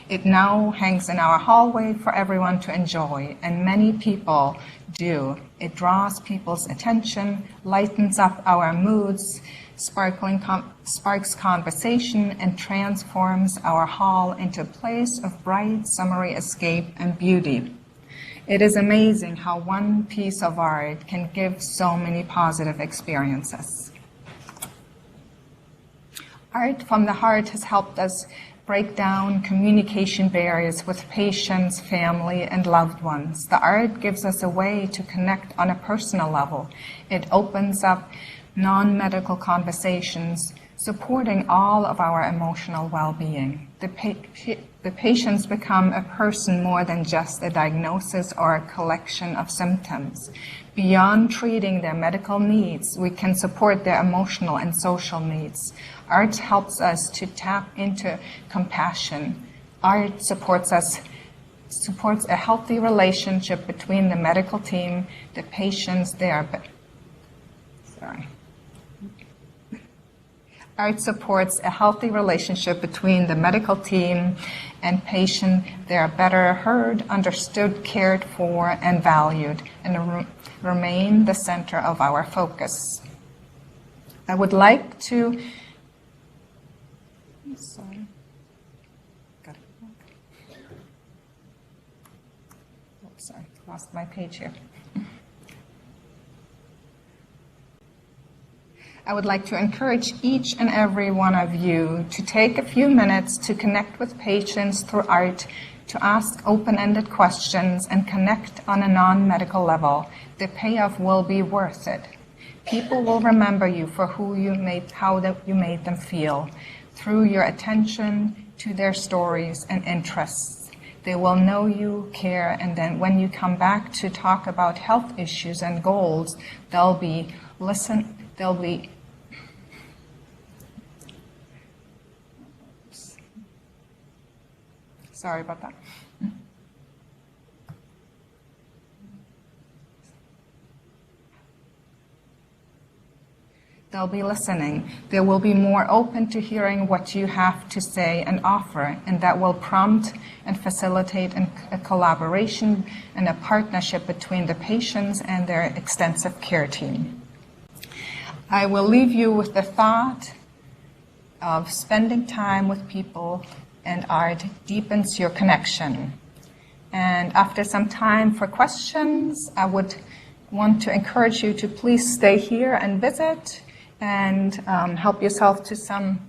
It now hangs in our hallway for everyone to enjoy, and many people do. It draws people's attention, lightens up our moods, sparks conversation, and transforms our hall into a place of bright, summery escape and beauty. It is amazing how one piece of art can give so many positive experiences. Art from the heart has helped us break down communication barriers with patients, family, and loved ones. The art gives us a way to connect on a personal level. It opens up non-medical conversations, supporting all of our emotional well-being. The patients become a person more than just a diagnosis or a collection of symptoms. Beyond treating their medical needs, we can support their emotional and social needs. Art helps us to tap into compassion. Art supports a healthy relationship between the medical team, the patients, Art supports a healthy relationship between the medical team and patient. They are better heard, understood, cared for, and valued, and remain the center of our focus. I would like to... Lost my page here. I would like to encourage each and every one of you to take a few minutes to connect with patients through art, to ask open-ended questions and connect on a non-medical level. The payoff will be worth it. People will remember you for how you made them feel, through your attention to their stories and interests. They will know you care, and then when you come back to talk about health issues and goals, they'll be sorry about that. They'll be listening. They will be more open to hearing what you have to say and offer, and that will prompt and facilitate a collaboration and a partnership between the patients and their extensive care team. I will leave you with the thought of spending time with people and art deepens your connection. And after some time for questions, I would want to encourage you to please stay here and visit and help yourself to some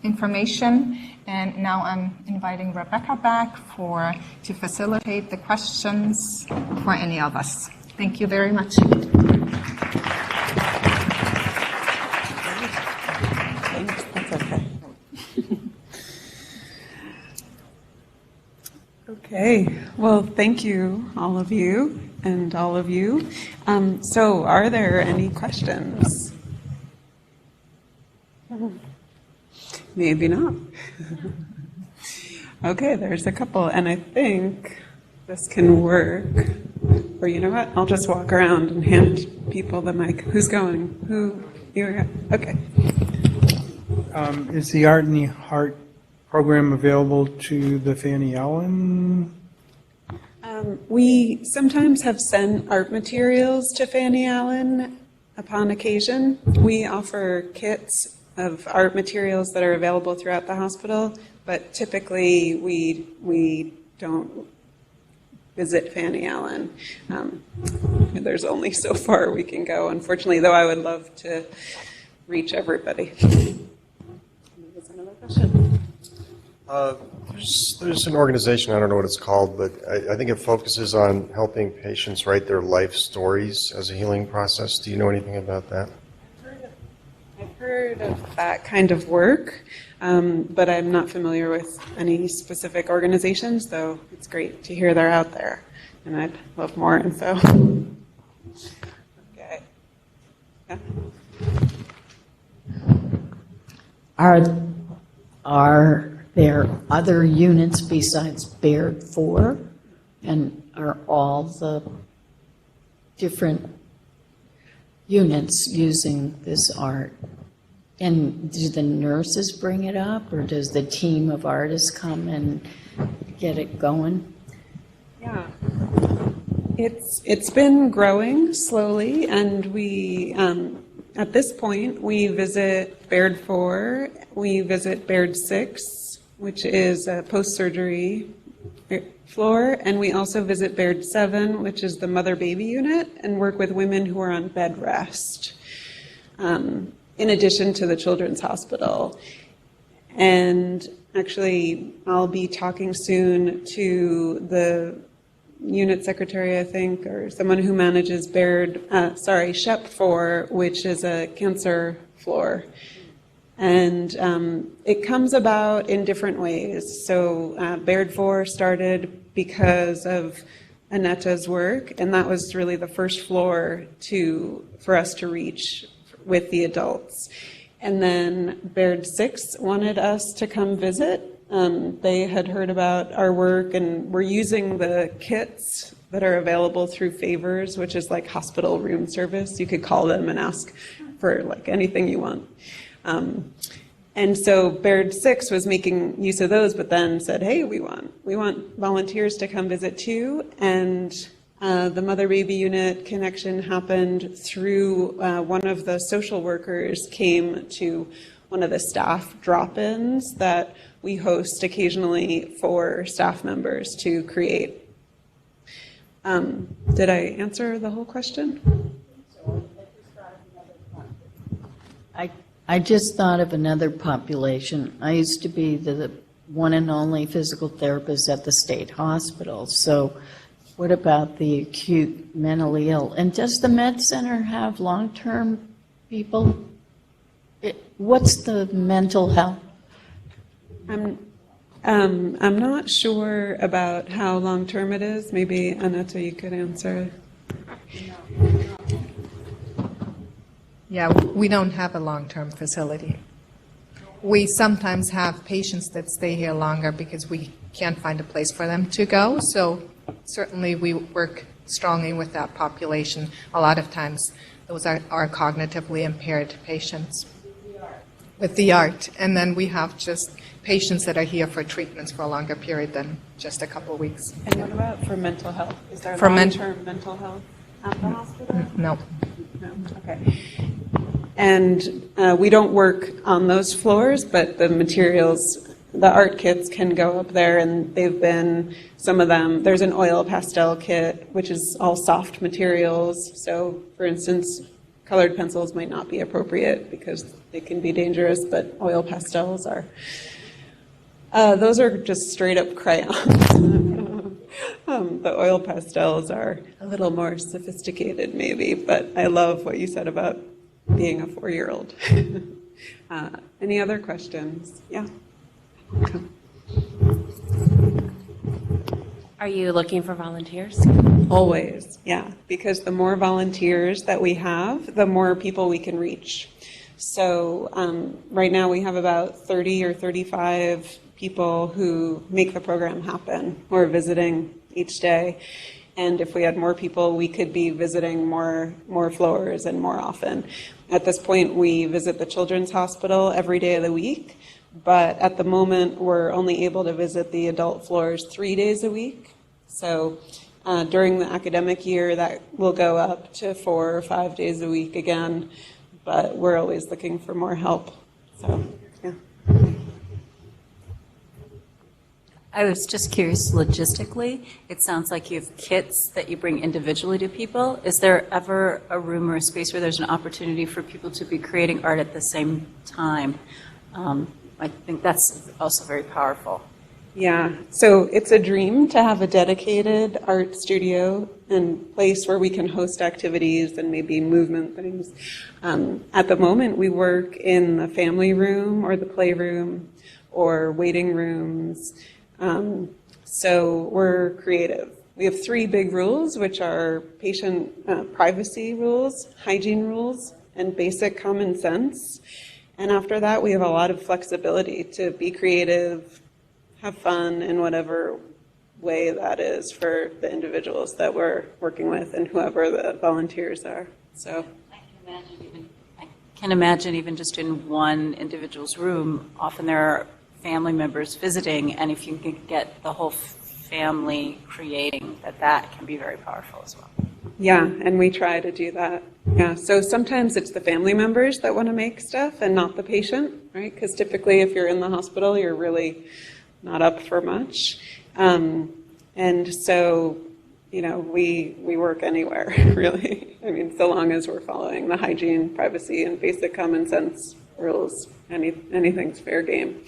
information. And now I'm inviting Rebecca back to facilitate the questions for any of us. Thank you very much. Thanks. That's okay. Okay. Well, thank you, all of you, and all of you. So are there any questions? Maybe not. Okay, there's a couple, and I think this can work. Or you know what? I'll just walk around and hand people the mic. Who's going? Who? You? Okay. Is the Art in the Heart program available to the Fanny Allen? We sometimes have sent art materials to Fanny Allen upon occasion. We offer kits of art materials that are available throughout the hospital, but typically we don't visit Fanny Allen. There's only so far we can go, unfortunately, though I would love to reach everybody. There's another question. There's an organization, I don't know what it's called, but I think it focuses on helping patients write their life stories as a healing process. Do you know anything about that? I've heard of that kind of work, but I'm not familiar with any specific organizations, though it's great to hear they're out there, and I'd love more info. Okay. Yeah. Are there other units besides Baird 4? And are all the different units using this art? And do the nurses bring it up, or does the team of artists come and get it going? Yeah. It's been growing slowly, and we, at this point, we visit Baird 4, we visit Baird 6, which is a post-surgery floor, and we also visit Baird 7, which is the mother-baby unit, and work with women who are on bed rest, in addition to the Children's Hospital. And actually, I'll be talking soon to the unit secretary, I think, or someone who manages SHEP 4, which is a cancer floor. And it comes about in different ways. So Baird 4 started because of Annette's work, and that was really the first floor for us to reach with the adults. And then Baird 6 wanted us to come visit. They had heard about our work and were using the kits that are available through Favors, which is like hospital room service. You could call them and ask for like anything you want. And so Baird 6 was making use of those, but then said, hey, we want volunteers to come visit too. And the mother-baby unit connection happened through one of the social workers came to one of the staff drop-ins that we host occasionally for staff members to create. Did I answer the whole question? I just thought of another population. I used to be the one and only physical therapist at the state hospital. So what about the acute mentally ill? And does the med center have long-term people? What's the mental health? I'm not sure about how long-term it is. Maybe, Annette, you could answer. Yeah, we don't have a long-term facility. We sometimes have patients that stay here longer because we can't find a place for them to go. So certainly we work strongly with that population. A lot of times those are cognitively impaired patients with the art. And then we have just patients that are here for treatments for a longer period than just a couple of weeks. And what about for mental health? Is there For long-term mental health at the hospital? No. No, okay. And we don't work on those floors, but the materials, the art kits can go up there, and they've been, some of them, there's an oil pastel kit, which is all soft materials. So, for instance, colored pencils might not be appropriate because they can be dangerous, but oil pastels are, those are just straight up crayons. The oil pastels are a little more sophisticated maybe, but I love what you said about being a 4-year-old. Any other questions? Yeah. Are you looking for volunteers? Always, yeah, because the more volunteers that we have, the more people we can reach. So right now we have about 30 or 35 people who make the program happen, who are visiting each day. And if we had more people, we could be visiting more floors and more often. At this point, we visit the Children's Hospital every day of the week, but at the moment, we're only able to visit the adult floors 3 days a week. So during the academic year, that will go up to 4 or 5 days a week again, but we're always looking for more help. So, yeah. I was just curious, logistically, it sounds like you have kits that you bring individually to people. Is there ever a room or a space where there's an opportunity for people to be creating art at the same time? I think that's also very powerful. Yeah, so it's a dream to have a dedicated art studio and place where we can host activities and maybe movement things. At the moment, we work in the family room or the playroom or waiting rooms. So we're creative. We have 3 big rules, which are patient privacy rules, hygiene rules, and basic common sense. And after that, we have a lot of flexibility to be creative, have fun in whatever way that is for the individuals that we're working with and whoever the volunteers are. So I can imagine even just in one individual's room, often there are family members visiting, and if you can get the whole family creating, that can be very powerful as well. yeah, and we try to do that. Yeah, so sometimes it's the family members that want to make stuff and not the patient, right? Because typically if you're in the hospital, you're really not up for much. And so, you know, we work anywhere, really. I mean, so long as we're following the hygiene, privacy, and basic common sense rules, anything's fair game.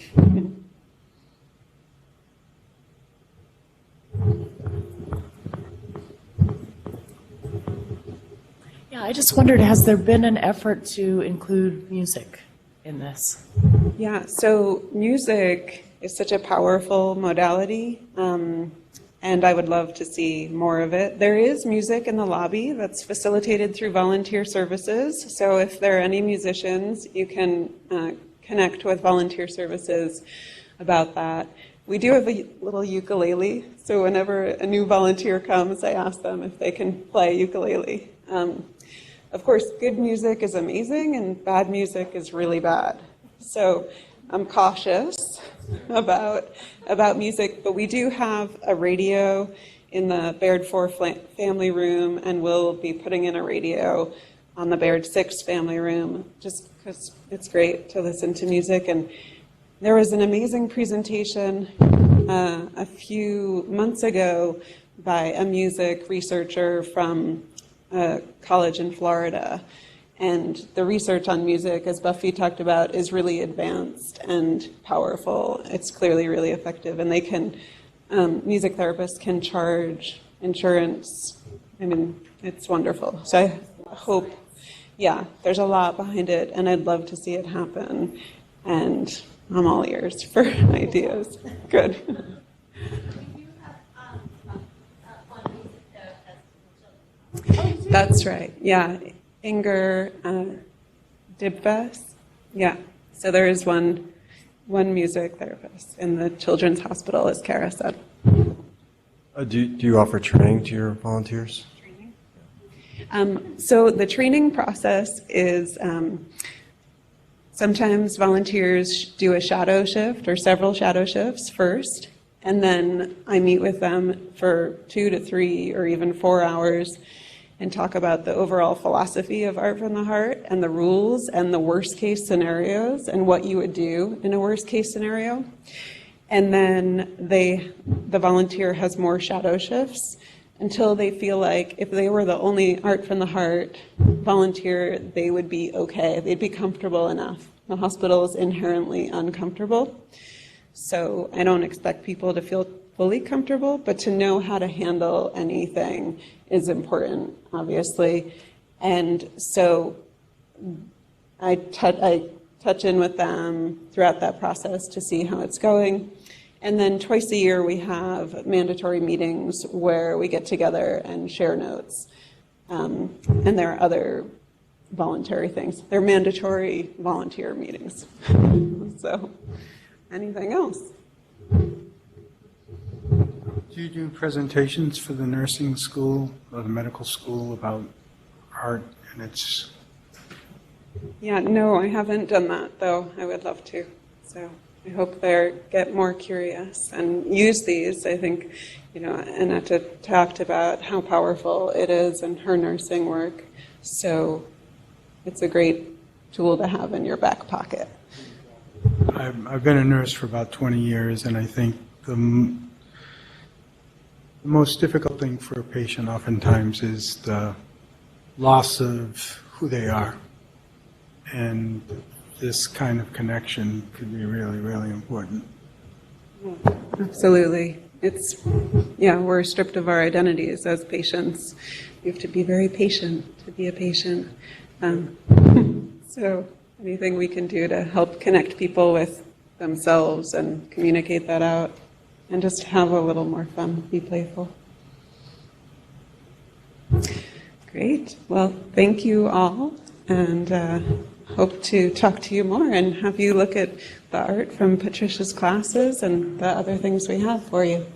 Yeah, I just wondered, has there been an effort to include music in this? Yeah, so music is such a powerful modality, and I would love to see more of it. There is music in the lobby that's facilitated through volunteer services, so if there are any musicians, you can connect with volunteer services about that. We do have a little ukulele, so whenever a new volunteer comes, I ask them if they can play ukulele. Of course, good music is amazing, and bad music is really bad. So I'm cautious about music, but we do have a radio in the Baird 4 family room, and we'll be putting in a radio on the Baird 6 family room, just because it's great to listen to music. And there was an amazing presentation a few months ago by a music researcher from a college in Florida. And the research on music, as Buffy talked about, is really advanced and powerful. It's clearly really effective. And they can, music therapists can charge insurance. I mean, it's wonderful. So I hope, yeah, there's a lot behind it, and I'd love to see it happen. And I'm all ears for ideas. Good. That's right. Yeah, Inger Dibves. Yeah. So there is one music therapist in the Children's Hospital, as Kara said. Do you offer training to your volunteers? So the training process is sometimes volunteers do a shadow shift or several shadow shifts first, and then I meet with them for 2 to 3 or even 4 hours and talk about the overall philosophy of Art from the Heart and the rules and the worst case scenarios and what you would do in a worst case scenario. And then the volunteer has more shadow shifts until they feel like if they were the only Art from the Heart volunteer, they would be okay. They'd be comfortable enough. The hospital is inherently uncomfortable. So I don't expect people to feel fully comfortable, but to know how to handle anything is important, obviously. And so I touch in with them throughout that process to see how it's going. And then twice a year we have mandatory meetings where we get together and share notes. And there are other voluntary things. They're mandatory volunteer meetings. So anything else? Do you do presentations for the nursing school or the medical school about art and its? Yeah, no, I haven't done that, though. I would love to. So I hope they get more curious and use these. I think, Annette talked about how powerful it is in her nursing work. So it's a great tool to have in your back pocket. I've been a nurse for about 20 years, and I think the most difficult thing for a patient oftentimes is the loss of who they are. And this kind of connection could be really, really important. Absolutely. We're stripped of our identities as patients. You have to be very patient to be a patient. So anything we can do to help connect people with themselves and communicate that out and just have a little more fun, be playful. Great. Well, thank you all, and hope to talk to you more and have you look at the art from Patricia's classes and the other things we have for you.